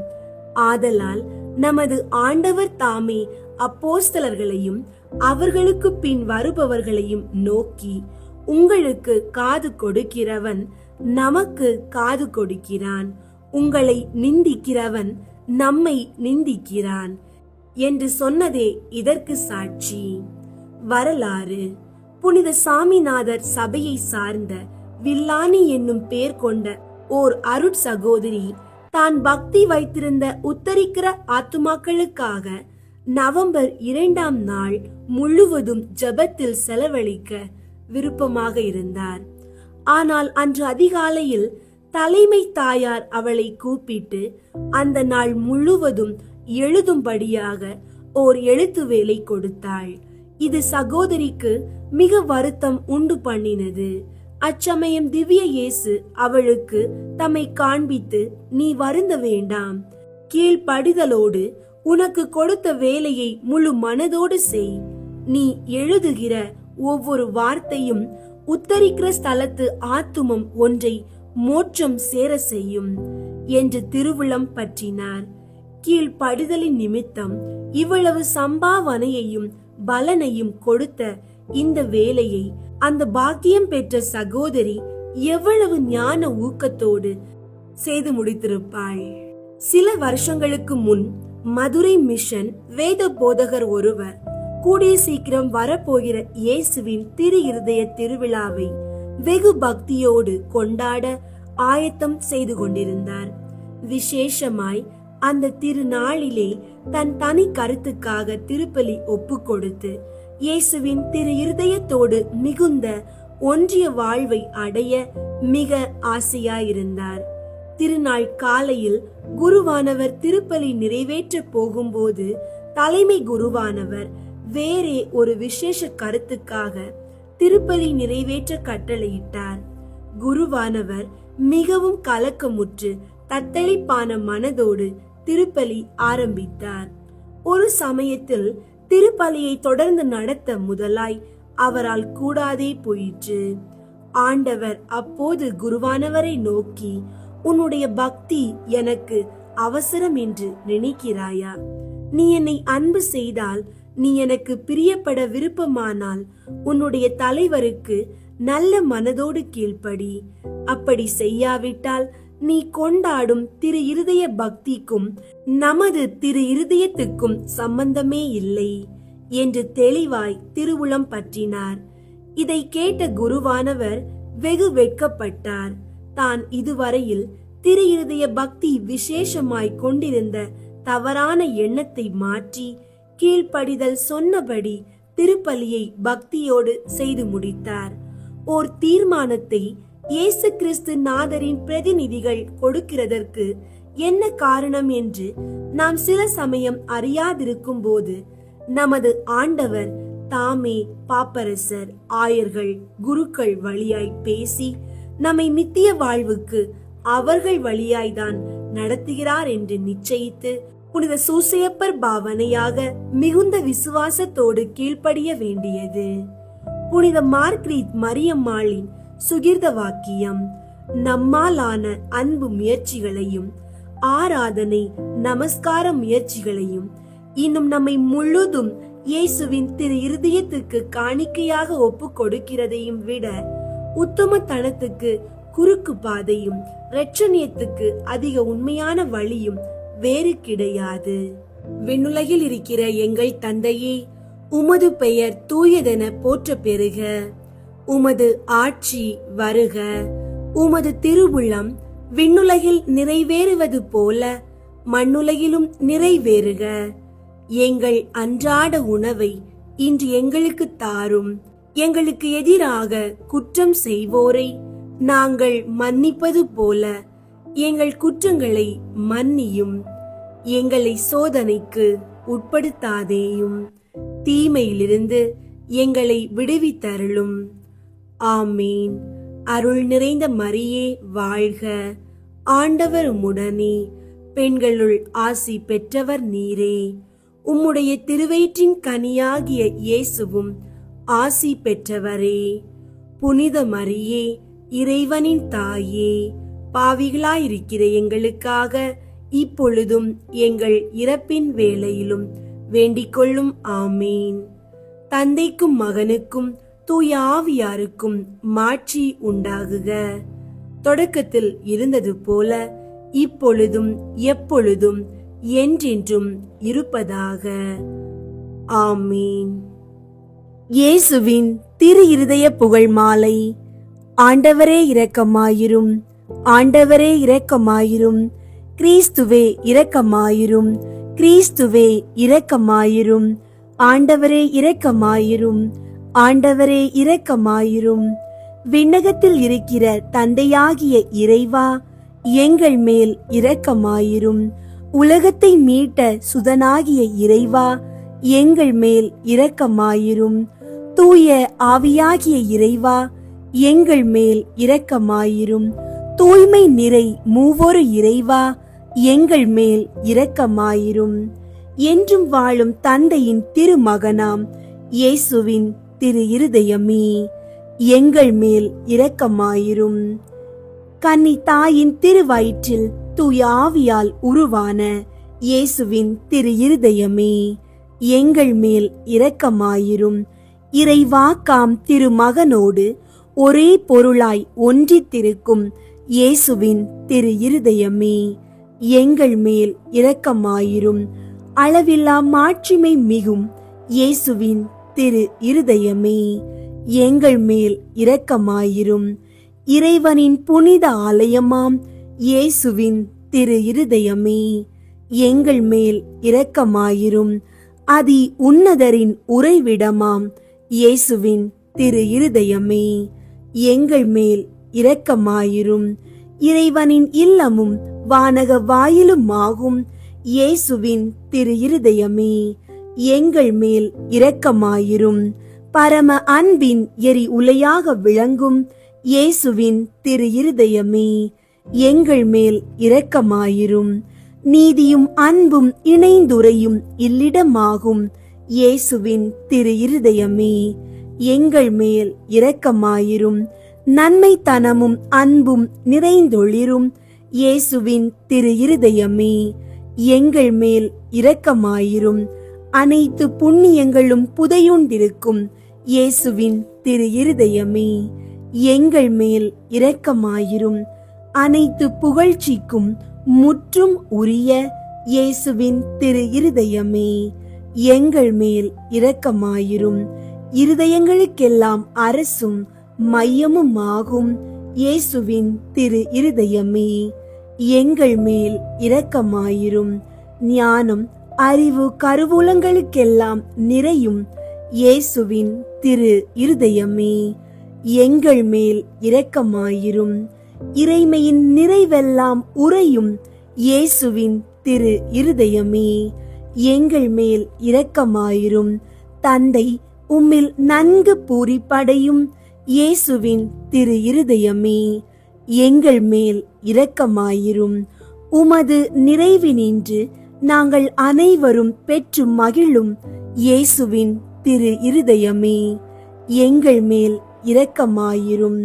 B: ஆதலால் நமது ஆண்டவர் தாமே அப்போஸ்தலர்களையும் அவர்களுக்கு பின் வருபவர்களையும் நோக்கி, உங்களுக்கு காது கொடுக்கிறவன் நமக்கு காது கொடுக்கிறான், உங்களை நிந்திக்கிறவன் நம்மை நிந்திக்கிறான் என்று சொன்னதே இதற்கு சாட்சி. வரலாறு. புனித சாமிநாதர் சபையை சார்ந்த வில்லானி என்னும் பெயர் கொண்ட ஓர் அருட்சகோதரி தான் பக்தி வைத்திருந்த உத்தரிக்கிற ஆத்துமாக்களுக்காக நவம்பர் 2ஆம் நாள் முழுவதும் ஜெபத்தில் செலவழிக்க விருப்பமாக இருந்தார். ஆனால் அன்று அதிகாலையில் தலைமை தாயார் அவளை கூப்பிட்டு அந்த நாள் முழுவதும் எழுதும்படியாக ஓர் எழுத்து வேலை கொடுத்தாள். இது சகோதரிக்கு மிக வருத்தம் உண்டு பண்ணினது. அச்சமயம் திவ்ய இயேசு அவளுக்கு தம்மை காண்பித்து, நீ வருந்த வேண்டாம், கீழ்ப்படிதலோடு உனக்கு கொடுத்த வேலையை முழு மனதோடு செய். நீ எழுதுகிற ஒவ்வொரு வார்த்தையும் உத்தரிக்கிற ஸ்தலத்து ஆத்துமம் ஒன்றை மோட்சம் சேர செய்யும் என்று திருவுளம் பற்றினார். கீழ்ப்படிதலின் நிமித்தம் இவ்வளவு சம்பாவனையையும் பலனையும் கொடுத்த இந்த வேலையை அந்த பாக்கியம் பெற்ற சகோதரி எவ்வளவு ஞான ஊக்கத்தோடு செய்து முடித்திருப்பாள். சில வருஷங்களுக்கு முன் மதுரை மிஷன் வேத போதகர் ஒருவர் கூடிய சீக்கிரம் வரப்போகிற இயேசுவின் திரு இருதய திருவிழாவை வெகு பக்தியோடு கொண்டாட ஆயத்தம் செய்து கொண்டிருந்தார். விசேஷமாய் அந்த திருநாளிலே தன் தனி கருத்துக்காக திருப்பலி ஒப்பு கொடுத்து இயேசுவின் திரு இருதயத்தோடு மிகுந்த ஒன்றிய வாழ்வை அடைய மிக ஆசையாயிருந்தார். திருநாள் காலையில் குருவானவர் திருப்பலி நிறைவேற்ற போகும்போது தலைமை குருவானவர் வேறே ஒரு விசேஷ கருத்துக்காக திருப்பலி நிறைவேற்ற கட்டளையிட்டார். குருவானவர் மிகவும் கலக்கமுற்று தத்தளிப்பான மனதோடு திருப்பலி ஆரம்பித்தார். ஒரு சமயத்தில் திருப்பலியை தொடர்ந்து நடத்த முதலாய் அவரால் கூடாதே போயிற்று. ஆண்டவர் அப்போது குருவானவரை நோக்கி, உன்னுடைய பக்தி எனக்கு அவசரம் என்று நினைக்கிறாயா? நீ என்னை அன்பு செய்தால், நீ எனக்கு பிரியப்பட விருப்பமானால் உன்னுடைய தலைவருக்கு நல்ல மனதோடு கீழ்ப்படி. அப்படி செய்யாவிட்டால் நீ கொண்டாடும் திரு இருதய பக்திக்கும் நமது திரு இருதயத்துக்கும் சம்பந்தமே இல்லை என்று தெளிவாய் திருவுளம் பற்றினார். இதை கேட்ட குருவானவர் வெகு வெட்கப்பட்டார். தான் இதுவரையில் திரு இருதய பக்தி விசேஷமாய் கொண்டிருந்த தவறான எண்ணத்தை மாற்றி கீழ்ப்படிதல் சொன்னபடி திருப்பலியை பக்தியோடு செய்து முடித்தார். ஓர் தீர்மானத்தை இயேசு கிறிஸ்து நாதரின் பிரதிநிதிகள் கொடுக்கிறதற்கு என்ன காரணம் என்று நாம் சில சமயம் அறியாதிருக்கும் போது நமது ஆண்டவர் தாமே பாப்பரசர், ஆயர்கள், குருக்கள் வழியாய் பேசி நம்மை நித்திய வாழ்வுக்கு அவர்கள் வழியாய்தான் நடத்துகிறார் என்று நிச்சயித்து புனித சூசையப்பர் பாவனையாக மிகுந்த விசுவாசத்தோடு கீழ்ப்படிய வேண்டியது. புனித மார்க்ரீத் மரியம்மாளின் சுகிர்த வாக்கியம் நம்மாலான அன்பு முயற்சிகளையும் ஆராதனை நமஸ்கார முயற்சிகளையும் இன்னும் நம்மை முழுதும் இயேசுவின் திரு இருதயத்துக்கு காணிக்கையாக ஒப்பு கொடுக்கிறதையும் விட உத்தமத்தனத்துக்கு குறுக்கு பாதையும் இரட்சணியத்துக்கு அதிக உண்மையான வழியும் வேறு கிடையாது. விண்ணுலகில் இருக்கிற எங்கள் தந்தையே, உமது பெயர் தூயதென போற்ற பெறுக. உமது ஆட்சி வருக. உமது திருவுளம் விண்ணுலகில் நிறைவேறுவது போல மண்ணுலகிலும் நிறைவேறுக. எங்கள் அன்றாட உணவை இன்று எங்களுக்கு தாரும். எங்களுக்கு எதிராக குற்றம் செய்வோரை நாங்கள் மன்னிப்பது போல எங்கள் குற்றங்களை மன்னியும். எங்களை சோதனைக்கு உட்படுத்தாதேயும், தீமையிலிருந்து எங்களை விடுவித்தருளும். ஆமீன். அருள் நிறைந்த மரியே வாழ்க. ஆண்டவர் உம்முடனே, பெண்களுள் ஆசி பெற்றவர் நீரே. உம்முடைய திருவயிற்றின் கனியாகிய இயேசுவும் ஆசி பெற்றவரே. புனித மரியே, இறைவனின் தாயே, பாவிகளாயிருக்கிற எங்களுக்காக இப்பொழுதும் எங்கள் இறப்பின் வேளையிலும் வேண்டிக்கொள்ளும். ஆமீன். தந்தைக்கும் மகனுக்கும் தூய ஆவியாருக்கும் மாட்சி உண்டாகுக. தொடக்கத்தில் இருந்தது போல இப்பொழுதும் எப்பொழுதும் என்றென்றும் இருப்பதாக. ஆமீன். இயேசுவின் திரு இருதய புகழ் மாலை. ஆண்டவரே இரக்கமாயிரும். ஆண்டவரே இரக்கமாயிரும். கிறிஸ்துவே இரக்கமாயிரும். கிறிஸ்துவே இரக்கமாயிரும். ஆண்டவரே இரக்கமாயிரும். ஆண்டவரே இரக்கமாயிரும். விண்ணகத்தில் இருக்கிற தந்தையாகிய இறைவா, எங்கள் மேல் இரக்கமாயிரும். உலகத்தை மீட்ட சுதனாகிய இறைவா, எங்கள் மேல் இரக்கமாயிரும். தூய ஆவியாகிய இறைவா, எங்கள் மேல் இரக்கமாயிரும். தூய்மை நிறை மூவொரு இறைவா, எங்கள் மேல் இரக்கமாயிரும். என்றும் வாழும் தந்தையின் திருமகனாம் இயேசுவின் திரு இருதயமே, எங்கள் மேல் இரக்கமாயிரும். கன்னி தாயின் திருவயிற்றில் தூய ஆவியால் உருவான இயேசுவின் திரு இருதயமே, எங்கள் மேல் இரக்கமாயிரும். இறைவாக்காம் திருமகனோடு ஒரே பொருளாய் ஒன்றித்திருக்கும் இயேசுவின் திரு இருதயமே, எங்கள் மேல் இரக்கமாயிரும். அளவில்லா மாட்சிமை மிகும் இயேசுவின் திரு இருதயமே, எங்கள் மேல் இரக்கமாயிரும். இறைவனின் புனித ஆலயமாம் இயேசுவின் திரு இருதயமே, எங்கள் மேல் இரக்கமாயிரும். அதி உன்னதரின் உறைவிடமாம் இயேசுவின் திரு இருதயமே, எங்கள் மேல் இரக்கமாயிரும். இறைவனின் இல்லமும் வானக வாயிலுமாகும் இயேசுவின் திரு இருதயமே, எங்கள் மேல் இரக்கமாயிரும். பரம அன்பின் எரி உலையாக விளங்கும் இயேசுவின் திரு இருதயமே, எங்கள் மேல் இரக்கமாயிரும். நீதியும் அன்பும் இணைந்துரையும் இல்லிடமாகும் இயேசுவின் திரு இருதயமே, எங்கள் மேல் இரக்கமாயிரும். நன்மைத்தனமும் அன்பும் நிறைந்தொளிரும் இயேசுவின் திரு இருதயமே, எங்கள் மேல் இரக்கமாயிரும். அனைத்து புண்ணியங்களும் புதையுண்டிருக்கும் இயேசுவின் திரு இருதயமே, எங்கள் மேல் இரக்கமாயிரும். அனைத்து புகழ்ச்சிக்கும் முற்றும் உரிய இயேசுவின் திரு இருதயமே, எங்கள் மேல் இரக்கமாயிரும். இருதயங்களுக்கெல்லாம் அரசும் மையமுமாகும் இயேசுவின் திரு இருதயமே, எங்கள் மேல் இரக்கமாயிரும். ஞானம் அறிவு கருவூலங்களுக்கெல்லாம் நிறையும் இயேசுவின் திரு இருதயமே, எங்கள் மேல் இரக்கமாயிரும். இறைமையின் நிறைவெல்லாம் உறையும் இயேசுவின் திரு இருதயமே, எங்கள் மேல் இரக்கமாயிரும். தந்தை உம்மில் நன்கு பூரிப்படையும் இயேசுவின் திரு இருதயமே, எங்கள் மேல் இரக்கமாயிரும். உமது நிறைவினின்று நாங்கள் அனைவரும் பெற்று மகிழும் இயேசுவின் திரு இருதயமே, எங்கள் மேல் இரக்கமாயிரும்.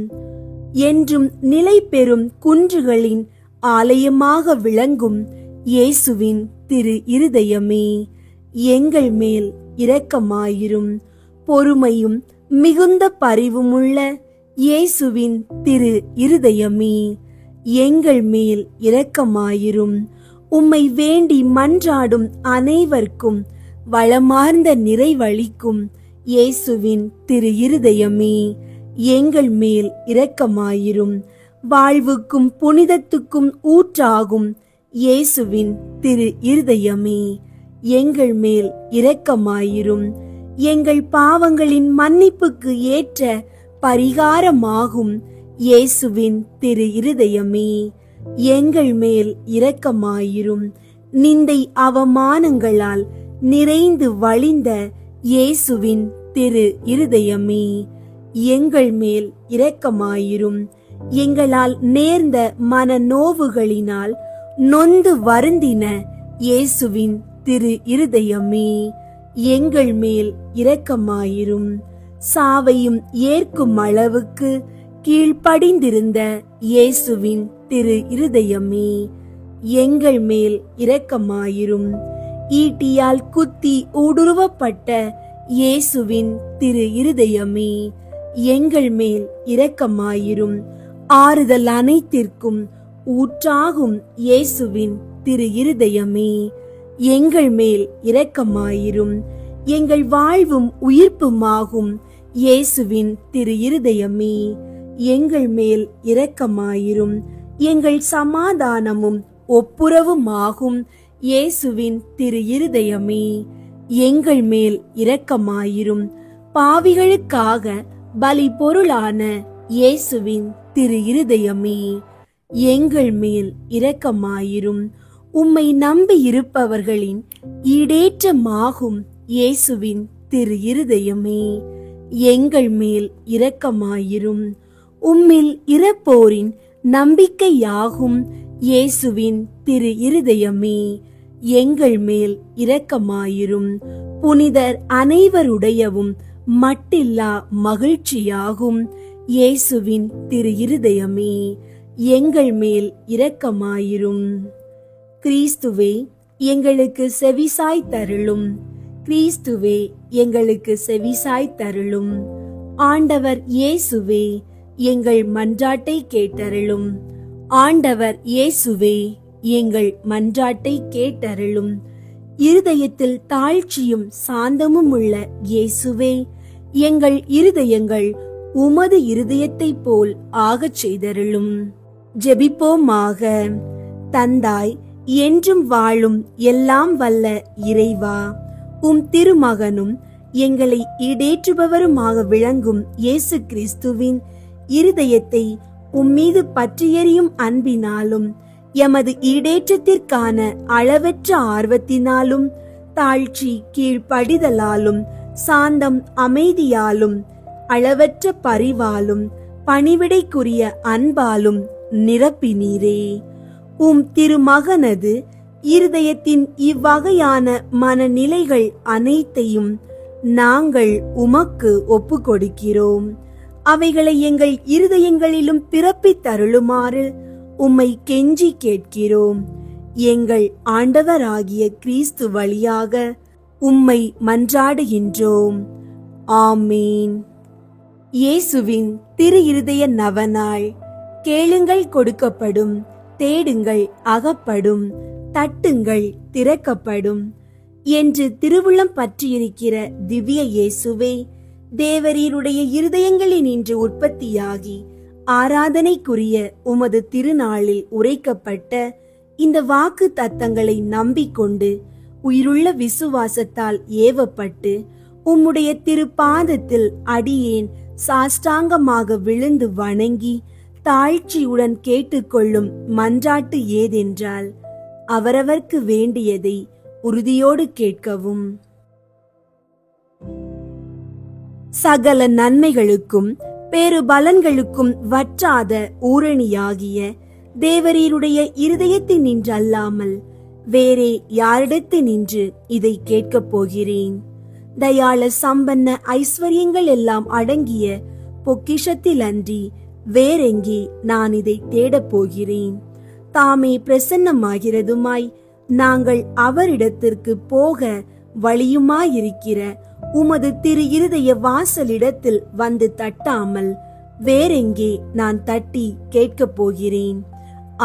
B: என்றும் நிலை பெறும் குன்றுகளின் ஆலயமாக விளங்கும் இயேசுவின் திரு இருதயமே, எங்கள் மேல் இரக்கமாயிரும். பொறுமையும் மிகுந்த பரிவுமுள்ள இயேசுவின் திரு இருதயமே, எங்கள் மேல் இரக்கமாயிரும். உம்மை வேண்டி மன்றாடும் அனைவருக்கும் வளமார்ந்த நிறைவளிக்கும் இயேசுவின் திரு இருதயமே, எங்கள் மேல் இரக்கமாயிரும். வாழ்வுக்கும் புனிதத்துக்கும் ஊற்றாகும் இயேசுவின் திரு இருதயமே, எங்கள் மேல் இரக்கமாயிரும். எங்கள் பாவங்களின் மன்னிப்புக்கு ஏற்ற பரிகாரமாகும் இயேசுவின் திரு இருதயமே, எங்கள் மேல் இரக்கமாயிரும். நிந்தை அவமானங்களால் நிறைந்து வழிந்த இயேசுவின் திரு இருதயமே, எங்கள் மேல் இரக்கமாயிரும். எங்களால் நேர்ந்த மனநோவுகளினால் நொந்து வருந்தின இயேசுவின் திரு இருதயமே, எங்கள் மேல் இரக்கமாயிரும். சாவையும் ஏற்கும் அளவுக்கு கீழ்ப்படிந்திருந்த இயேசுவின் திரு இருதயமே, எங்கள் மேல் இரக்கமாயிரும். ஈட்டியால் குத்தி ஊடுருவப்பட்ட இயேசுவின் திரு இருதயமே, எங்கள் மேல் இரக்கமாயிரும். ஆறுதல் அனைத்திற்கும் ஊற்றாகும் இயேசுவின் திரு இருதயமே, எங்கள் மேல் இரக்கமாயிரும். எங்கள் வாழ்வும் உயிர்ப்புமாகும் இயேசுவின் திரு இருதயமே, எங்கள் மேல் இரக்கமாயிரும். எங்கள் சமாதானமும் ஒப்புரவுமாகும் இயேசுவின் திரு இருதயமே, எங்கள் மேல் இரக்கமாயிரும். பாவிகளுக்காக பலி பொருளான இயேசுவின் திரு இருதயமே, எங்கள் மேல் இரக்கமாயிரும். உம்மை நம்பி இருப்பவர்களின் ஈடேற்றமாகும் இயேசுவின் திரு இருதயமே, எங்கள் மேல் இரக்கமாயிரும். உம்மில் இறப்போரின் நம்பிக்கையாகும் இயேசுவின் திரு இருதயமே, எங்கள் மேல் இரக்கமாயிரும். புனிதர் அனைவருடையவும் மட்டில்லா மகிழ்ச்சியாகும் இயேசுவின் திரு இருதயமே, எங்கள் மேல் இரக்கமாயிரும். கிறிஸ்துவே, எங்களுக்கு செவிசாய் தருளும். கிறிஸ்துவே, எங்களுக்கு செவிசாய் தருளும். ஆண்டவர் இயேசுவே, எங்கள் மன்றாட்டை கேட்டருளும். ஆண்டவர் இயேசுவே, எங்கள் மன்றாட்டை கேட்டருளும். இருதயத்தில் தாழ்ச்சியும் சாந்தமும் உள்ள இயேசுவே, எங்கள் இருதயங்கள் உமது இருதயத்தைப் போல் ஆகச் செய்தருளும். ஜெபிப்போமாக. தந்தாய், என்றும் வாழும் எல்லாம் வல்ல இறைவா, உம் திருமகனும் எங்களை ஈடேற்றுபவருமாக விளங்கும் இயேசு கிறிஸ்துவின் இருதயத்தை உம்மீது பற்றியெறியும் அன்பினாலும் எமது ஈடேற்றத்திற்கான அளவற்ற ஆர்வத்தினாலும் தாழ்ச்சி கீழ்ப்படிதலாலும் சாந்தம் அமைதியாலும் அளவற்ற பரிவாலும் பணிவிடைக்குரிய அன்பாலும் நிரப்பினீரே. உம் திருமகனது இருதயத்தின் இவ்வகையான மனநிலைகள் அனைத்தையும் நாங்கள் உமக்கு ஒப்பு கொடுக்கிறோம். அவைகளை எங்கள் இருதயங்களிலும் பிறப்பித்தருளுமாறு உம்மை கெஞ்சி கேட்கிறோம். எங்கள் ஆண்டவராகிய கிறிஸ்து வழியாக உம்மை மன்றாடுகின்றோம். ஆமீன். இயேசுவின் திரு இருதய நவநாள். கேளுங்கள் கொடுக்கப்படும், தேடுங்கள் அகப்படும், தட்டுங்கள் திறக்கப்படும் என்று திருவுளம் பற்றியிருக்கிற திவ்ய இயேசுவே, தேவரீருடைய இருதயங்களில் இன்று உற்பத்தியாகி ஆராதனைக்குரிய உமது திருநாளில் உரைக்கப்பட்ட இந்த வாக்கு தத்தங்களை நம்பிக்கொண்டு உயிருள்ள விசுவாசத்தால் ஏவப்பட்டு உம்முடைய திருப்பாதத்தில் அடியேன் சாஷ்டாங்கமாக விழுந்து வணங்கி தாழ்ச்சியுடன் கேட்டுக்கொள்ளும் மன்றாட்டு ஏதென்றால், அவரவர்க்கு வேண்டியதை உறுதியோடு கேட்கவும். சகல நன்மைகளுக்கும் பேறு பலன்களுக்கும் வற்றாத ஊரணியாகிய தேவரீருடைய இருதயத்தில் நின்று அல்லாமல் வேறே யாரிடத்து நின்று இதை கேட்கப் போகிறேன்? தயாள சம்பன்ன ஐஸ்வர்யங்கள் எல்லாம் அடங்கிய பொக்கிஷத்தில் அன்றி வேறெங்கே நான் இதை தேடப் போகிறேன்? தாமே பிரசன்னமாகிறதுமாய் நாங்கள் அவரிடத்திற்கு போக வழியுமாயிருக்கிற உமது திரு இருதய வாசலிடத்தில் வந்து தட்டாமல் வேறெங்கே நான் தட்டி கேட்கப் போகிறேன்?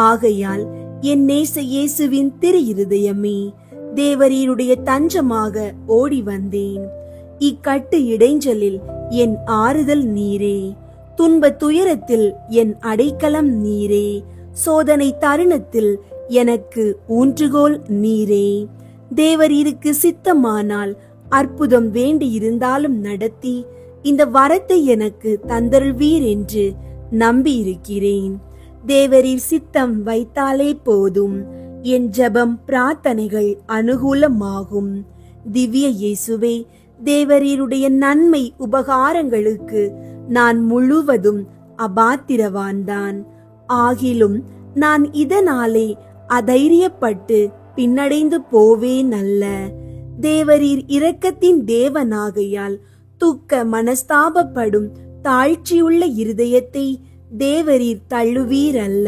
B: ஆகையால் என் நேச இயேசுவின் திரு இருதயமே, தேவரீருடைய தஞ்சமாக ஓடி வந்தேன். இக்கட்டு இடைஞ்சலில் என் ஆறுதல் நீரே, துன்ப துயரத்தில் என் அடைக்கலம் நீரே, சோதனை தருணத்தில் எனக்கு ஊன்றுகோல் நீரே. தேவரீருக்கு சித்தமானால் அற்புதம் வேண்டி இருந்தாலும் நடத்தி இந்த வரத்தை எனக்கு தந்தருள்வீர் என்று நம்பியிருக்கிறேன். தேவரீர் சித்தம் வைத்தாலே போதும், என் ஜெபம் பிரார்த்தனைகள் அனுகூலமாகும். திவ்ய இயேசுவே, தேவரீருடைய நன்மை உபகாரங்களுக்கு நான் முழுவதும் அபாத்திரவான்தான். ஆகிலும் நான் இதனாலே அதைரியப்பட்டு பின்னடைந்து போவேன் அல்ல. தேவரீர் இரக்கத்தின் தேவனாகையால் துக்க மனஸ்தாபப்படும் தாழ்ச்சியுள்ள இருதயத்தை தேவரீர் தள்ளுவீர் அல்ல.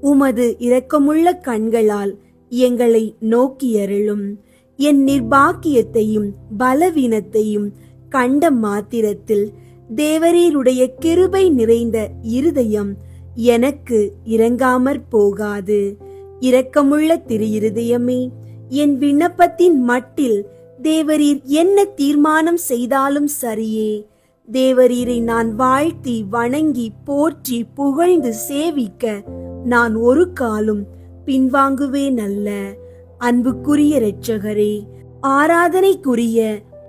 B: உமது இரக்கமுள்ள கண்களால் எங்களை நோக்கியருளும். என் நிர்பாக்கியத்தையும் பலவீனத்தையும் கண்ட மாத்திரத்தில் தேவரீருடைய கிருபை நிறைந்த இருதயம் எனக்கு இரங்காமற் போகாது. இரக்கமுள்ள திரு இருதயமே, என் விண்ணப்பத்தின் மட்டில் தேவரீர் என்ன தீர்மானம் செய்தாலும் சரியே. தேவரீரை நான் வாழ்த்தி வணங்கி போற்றி புகழ்ந்து சேவிக்க நான் ஒரு காலும் பின்வாங்குவேன் அல்ல. அன்புக்குரிய இரட்சகரே, ஆராதனைக்குரிய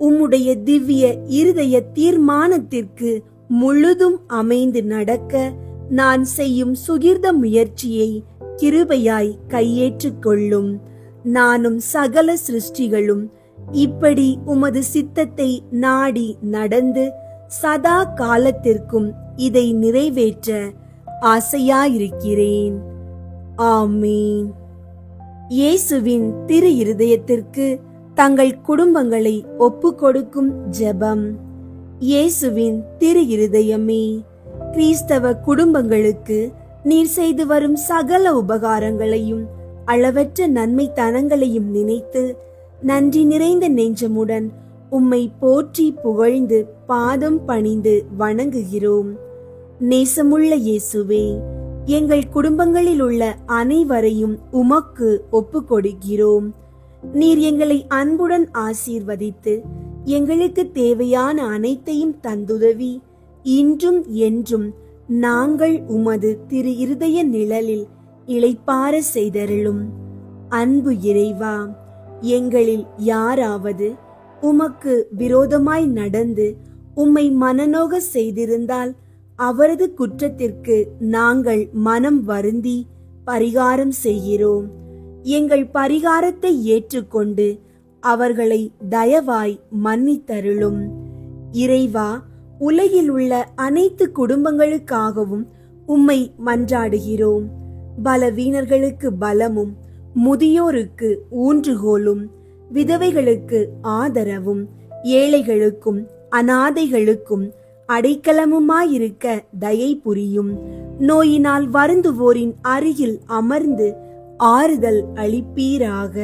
B: உம்முடைய திவ்ய இருதய தீர்மானத்திற்கு முழுதும் அமைந்து நடக்க நான் செய்யும் சுகிர்த முயற்சியை கிருபையாய் கையேற்றுக் கொள்ளும். நானும் சகல சிருஷ்டிகளும் இப்படி உமது சித்தத்தை நாடி நடந்து சதா காலத்திற்கும் இதை நிறைவேற்ற ஆசையாயிருக்கிறேன். ஆமீன். இயேசுவின் திரு இருதயத்திற்கு தங்கள் குடும்பங்களை ஒப்பு கொடுக்கும் ஜெபம். இயேசுவின் திரு இருதயமே, கிறிஸ்தவ குடும்பங்களுக்கு நீர் செய்து வரும் சகல உபகாரங்களையும் அளவற்ற நன்மை தனங்களையும் நினைத்து நன்றி நிறைந்த நெஞ்சமுடன் உம்மை போற்றி புகழ்ந்து பாதம் பணிந்து வணங்குகிறோம். நேசமுள்ள இயேசுவே, எங்கள் குடும்பங்களில் உள்ள அனைவரையும் உமக்கு ஒப்பு கொடுக்கிறோம். நீர் எங்களை அன்புடன் ஆசீர்வதித்து எங்களுக்கு தேவையான அனைத்தையும் தந்துதவி இன்றும் என்றும் நாங்கள் உமது திரு இருதய நிழலில் இளைப்பார செய்தருளும். அன்பு இறைவா, எங்களில் யாராவது உமக்கு விரோதமாய் நடந்து உம்மை மனநோக செய்திருந்தால் அவரது குற்றத்திற்கு நாங்கள் மனம் வருந்தி பரிகாரம் செய்கிறோம். எங்கள் பரிகாரத்தை ஏற்றுக்கொண்டு அவர்களை தயவாய் மன்னித்தருளும். இறைவா, உலகில் உள்ள அனைத்து குடும்பங்களுக்காகவும் உம்மை மன்றாடுகிறோம். பலவீனர்களுக்கு பலமும், முதியோருக்கு ஊன்றுகோலும், விதவைகளுக்கு ஆதரவும், ஏழைகளுக்கும் அநாதைகளுக்கும் அடைக்கலமுமாயிருக்க தயை புரியும். நோயினால் வருந்துவோரின் அருகில் அமர்ந்து ஆறுதல் அளிப்பீராக.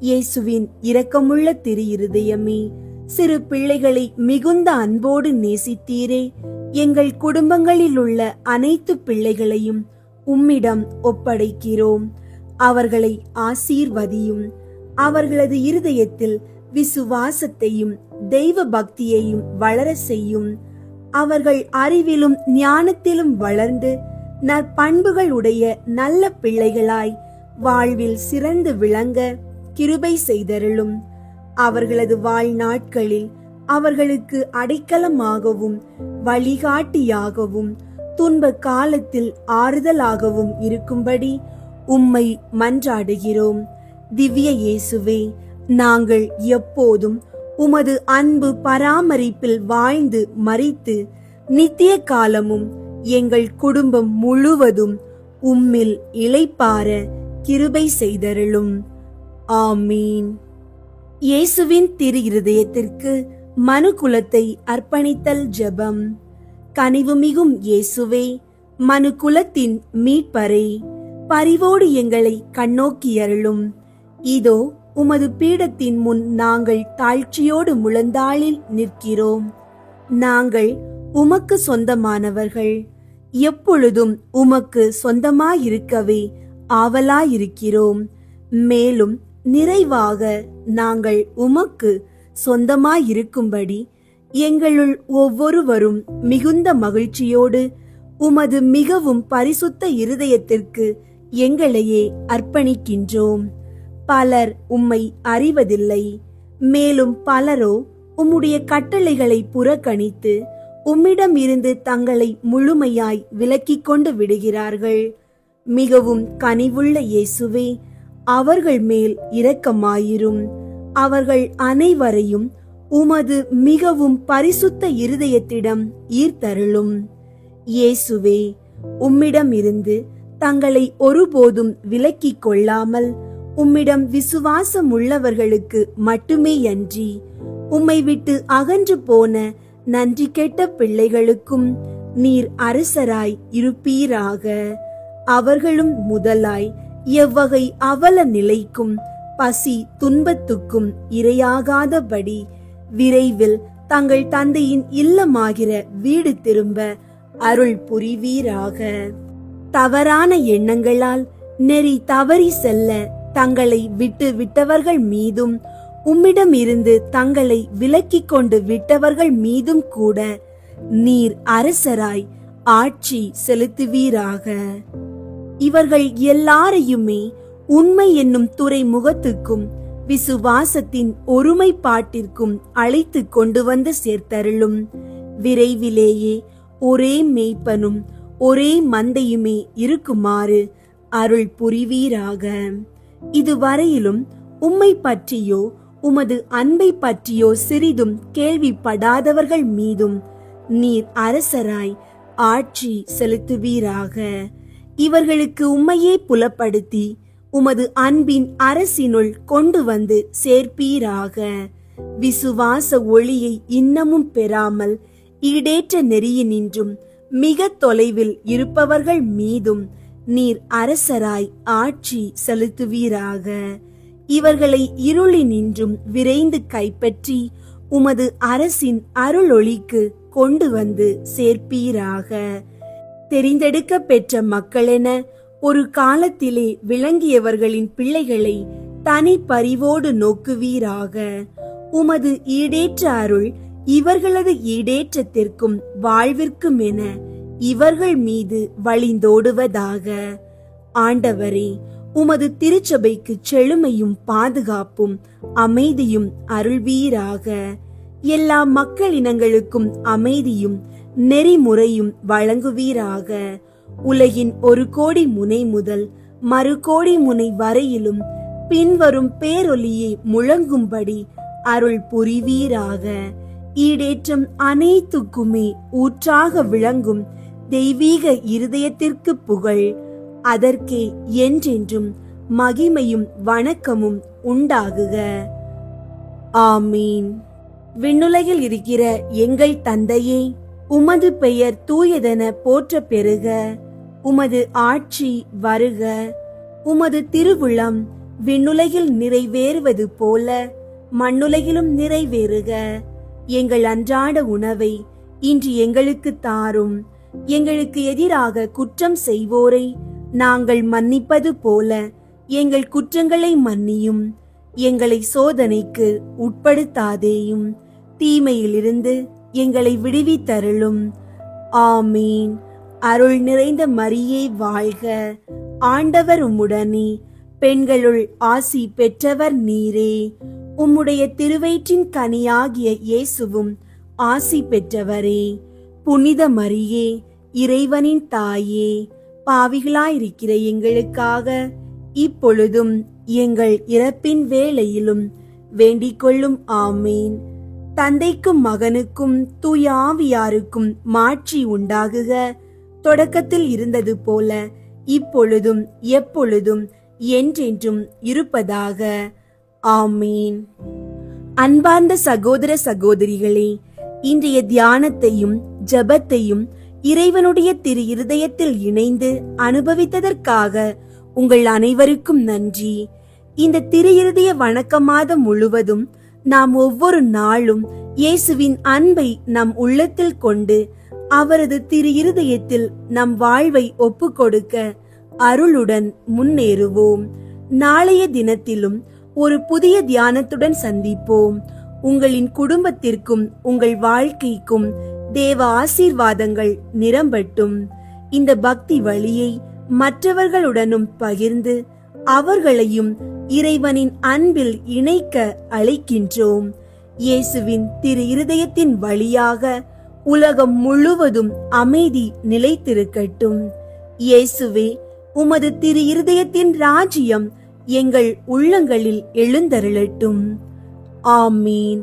B: இயேசுவின் இரக்கமுள்ள திரு இருதயமே, சிறு பிள்ளைகளை மிகுந்த அன்போடு நேசித்தீரே. எங்கள் குடும்பங்களில் உள்ள அனைத்து பிள்ளைகளையும் உம்மிடம் ஒப்படைக்கிறோம். அவர்களை ஆசீர்வதியும். அவர்களது இருதயத்தில் விசுவாசத்தையும் தெய்வ பக்தியையும் வளர செய்யும். அவர்கள் அறிவிலும் ஞானத்திலும் வளர்ந்து நற்பண்புகள் உடைய நல்ல பிள்ளைகளாய் வாழ்வில் சிறந்து விளங்க கிருபை செய்தருளும். அவர்களது வாழ்நாட்களில் அவர்களுக்கு அடைக்கலமாகவும் வழிகாட்டியாகவும் துன்ப காலத்தில் ஆறுதலாகவும் இருக்கும்படி உம்மை மன்றாடுகிறோம். திவ்ய இயேசுவே, நாங்கள் எப்போதும் உமது அன்பு பராமரிப்பில் வாழ்ந்து மரித்து நித்திய காலமும் எங்கள் குடும்பம் முழுவதும் உம்மில் இளைப்பார கிருபை செய்தருளும். ஆமீன். இயேசுவின் திரு இருதயத்திற்கு மனுக்குலத்தை அர்ப்பணித்தல் ஜெபம். கனிவுமிகும் இயேசுவே, மனுக்குலத்தின் மீட்பரே, பரிவோடு எங்களை கண்ணோக்கியருளும். இதோ உமது பீடத்தின் முன் நாங்கள் தாழ்ச்சியோடு முழந்தாளில் நிற்கிறோம். நாங்கள் உமக்கு சொந்தமானவர்கள். எப்பொழுதும் உமக்கு சொந்தமாயிருக்கவே ஆவலாயிருக்கிறோம். மேலும் நிறைவாக நாங்கள் உமக்கு சொந்தமாயிருக்கும்படி எங்களுள் ஒவ்வொருவரும் மிகுந்த மகிழ்ச்சியோடு உமது மிகவும் பரிசுத்த இருதயத்திற்கு எங்களையே அர்ப்பணிக்கின்றோம். பலர் உம்மை அறிவதில்லை. மேலும் பலரோ உம்முடைய கட்டளைகளை புறக்கணித்து உம்மிடம் இருந்து தங்களை முழுமையாய் விலக்கிக் கொண்டு விடுகிறார்கள். மிகவும் கனிவுள்ள இயேசுவே, அவர்கள் மேல் இரக்கமாயிரும். அவர்கள் அனைவரையும் உமது மிகவும் பரிசுத்த இருதயத்திடம் ஈர்த்தருளும். இயேசுவே, உம்மிடம் இருந்து தங்களை ஒருபோதும் விலக்கிக் கொள்ளாமல் உம்மிடம் விசுவாசம் உள்ளவர்களுக்கு மட்டுமேயன்றி உம்மை விட்டு அகன்று போன நன்றி கெட்ட பிள்ளைகளுக்கும் நீர் அரசராய் இருப்பீராக. அவர்களும் முதலாய் எவ்வகை அவல நிலைக்கும் பசி துன்பத்துக்கும் இரையாகாதபடி விரைவில் தங்கள் தந்தையின் இல்லமாகிற வீடு திரும்ப அருள் புரிவீராக. தவறான எண்ணங்களால் நெறி தவறி செல்ல தங்களை விட்டு விட்டவர்கள் மீதும் உம்மிடம் இருந்து தங்களை விலக்கிக் கொண்டு விட்டவர்கள் மீதும் கூட நீர் அரசராய் ஆட்சி செலுத்துவீராக. இவர்கள் எல்லாரையுமே உண்மை என்னும் துறைமுகத்துக்கும் விசுவாசத்தின் ஒருமைப்பாட்டிற்கும் அழைத்து கொண்டு வந்து சேர்த்தருளும். விரைவிலேயே ஒரே மேய்ப்பனும் ஒரே மந்தையுமே இருக்குமாறு அருள் புரிவீராக. இதுவரையிலும் உம்மை பற்றியோ உமது அன்பை பற்றியோ சிறிதும் கேள்விப்படாதவர்கள் மீதும் நீர் அரசராய் ஆட்சி செலுத்துவீராக. இவர்களுக்கு உம்மையே புலப்படுத்தி உமது அன்பின் அரசினுள் கொண்டு வந்து சேர்ப்பீராக. விசுவாச ஒளியை இன்னமும் பெறாமல் ஈடேற்ற நெறியினின்றும் மிக தொலைவில் இருப்பவர்கள் மீதும் நீர் அரசராய் ஆட்சி செலுத்துவீராக. இவர்களை இருளினின்றும் விரைந்து கைப்பற்றி உமது அரசின் அருளொளிக்கு கொண்டு வந்து சேர்ப்பீராக. தெரிந்தெடுக்க பெற்ற மக்களென ஒரு காலத்திலே விளங்கியவர்களின் பிள்ளைகளை தனி பரிவோடு நோக்குவீராக. உமது ஈடேற்ற அருள் இவர்களது ஈடேற்றத்திற்கும் வாழ்விற்கும் என இவர்கள் மீது வழிந்தோடுவதாக. ஆண்டவரே, உமது திருச்சபைக்கு செழுமையும் பாதுகாப்பும் அமைதியும் அருள்வீராக. எல்லா மக்களினங்களுக்கும் அமைதியும் நெறிமுறையும் வழங்குவீராக. உலகின் 1 கோடி முனை முதல் 1 கோடி முனை வரையிலும் பின்வரும் பேரொலியை முழங்கும்படி அருள் புரிவீராக. ஈடேற்றம் அனைத்துக்குமே ஊற்றாக விளங்கும் தெய்வீக இருதயத்திற்கு புகழ். அதற்கே என்றென்றும் மகிமையும் வணக்கமும் உண்டாகுக. ஆமீன். விண்ணுலகில் இருக்கிற எங்கள் தந்தையே, உமது பெயர் தூயதென போற்ற பெறுக. உமது ஆட்சி வருக. உமது திருவுளம் விண்ணுலகில் நிறைவேறுவது போல மண்ணுலகிலும் நிறைவேறுக. எங்கள் அன்றாட உணவை இன்று எங்களுக்கு தாரும். எங்களுக்கு எதிராக குற்றம் செய்வோரை நாங்கள் மன்னிப்பது போல எங்கள் குற்றங்களை மன்னியும். எங்களை சோதனைக்கு உட்படுத்தாதேயும், தீமையிலிருந்து எங்களை விடுவித்தருளும். ஆமீன். அருள் நிறைந்த மரியே வாழ்க. ஆண்டவர் உம்முடனே, பெண்களுள் ஆசி பெற்றவர் நீரே. உம்முடைய திருவயிற்றின் கனியாகிய இயேசுவும் ஆசி பெற்றவரே. புனித மரியே, இறைவனின் தாயே, பாவிகளாயிருக்கிற எங்களுக்காக இப்பொழுதும் எங்கள் இறப்பின் வேளையிலும் வேண்டிக் கொள்ளும். ஆமீன். தந்தைக்கும் மகனுக்கும் தூய ஆவியாருக்கும் மாட்சி உண்டாகுக. தொடக்கத்தில் இருந்தது போல இப்பொழுதும் எப்பொழுதும் என்றென்றும் இருப்பதாக. ஆமீன். அன்பார்ந்த சகோதர சகோதரிகளே, இன்றைய தியானத்தையும் ஜெபத்தையும் இறைவனுடைய திரு இருதயத்தில் இணைந்து அனுபவித்ததற்காக உங்கள் அனைவருக்கும் நன்றி. இந்த திரு இருதய வணக்க மாதம் முழுவதும் நாம் ஒவ்வொரு நாளும் இயேசுவின் அன்பை நம் உள்ளத்தில் கொண்டு அவரது திரு இருதயத்தில் நம் வாழ்வை ஒப்புக் கொடுக்க அருளுடன் முன்னேறுவோம். நாளைய தினத்திலும் ஒரு புதிய தியானத்துடன் சந்திப்போம். உங்களின் குடும்பத்திற்கும் உங்கள் வாழ்க்கைக்கும் தேவ ஆசீர்வாதங்கள் நிரம்பட்டும். இந்த பக்தி வழியை மற்றவர்களுடனும் பகிர்ந்து அவர்களையும் இறைவனின் அன்பில் இணைக்க அழைக்கின்றோம். இயேசுவின் திரு இருதயத்தின் வழியாக உலகம் முழுவதும் அமைதி நிலைத்திருக்கட்டும். இயேசுவே, உமது திரு இருதயத்தின் ராஜ்யம் எங்கள் உள்ளங்களில் எழுந்தருளட்டும். ஆமீன்.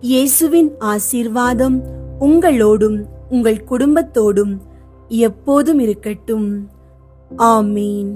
B: இயேசுவின் ஆசீர்வாதம் உங்களோடும் உங்கள் குடும்பத்தோடும் எப்போதும் இருக்கட்டும். ஆமீன்.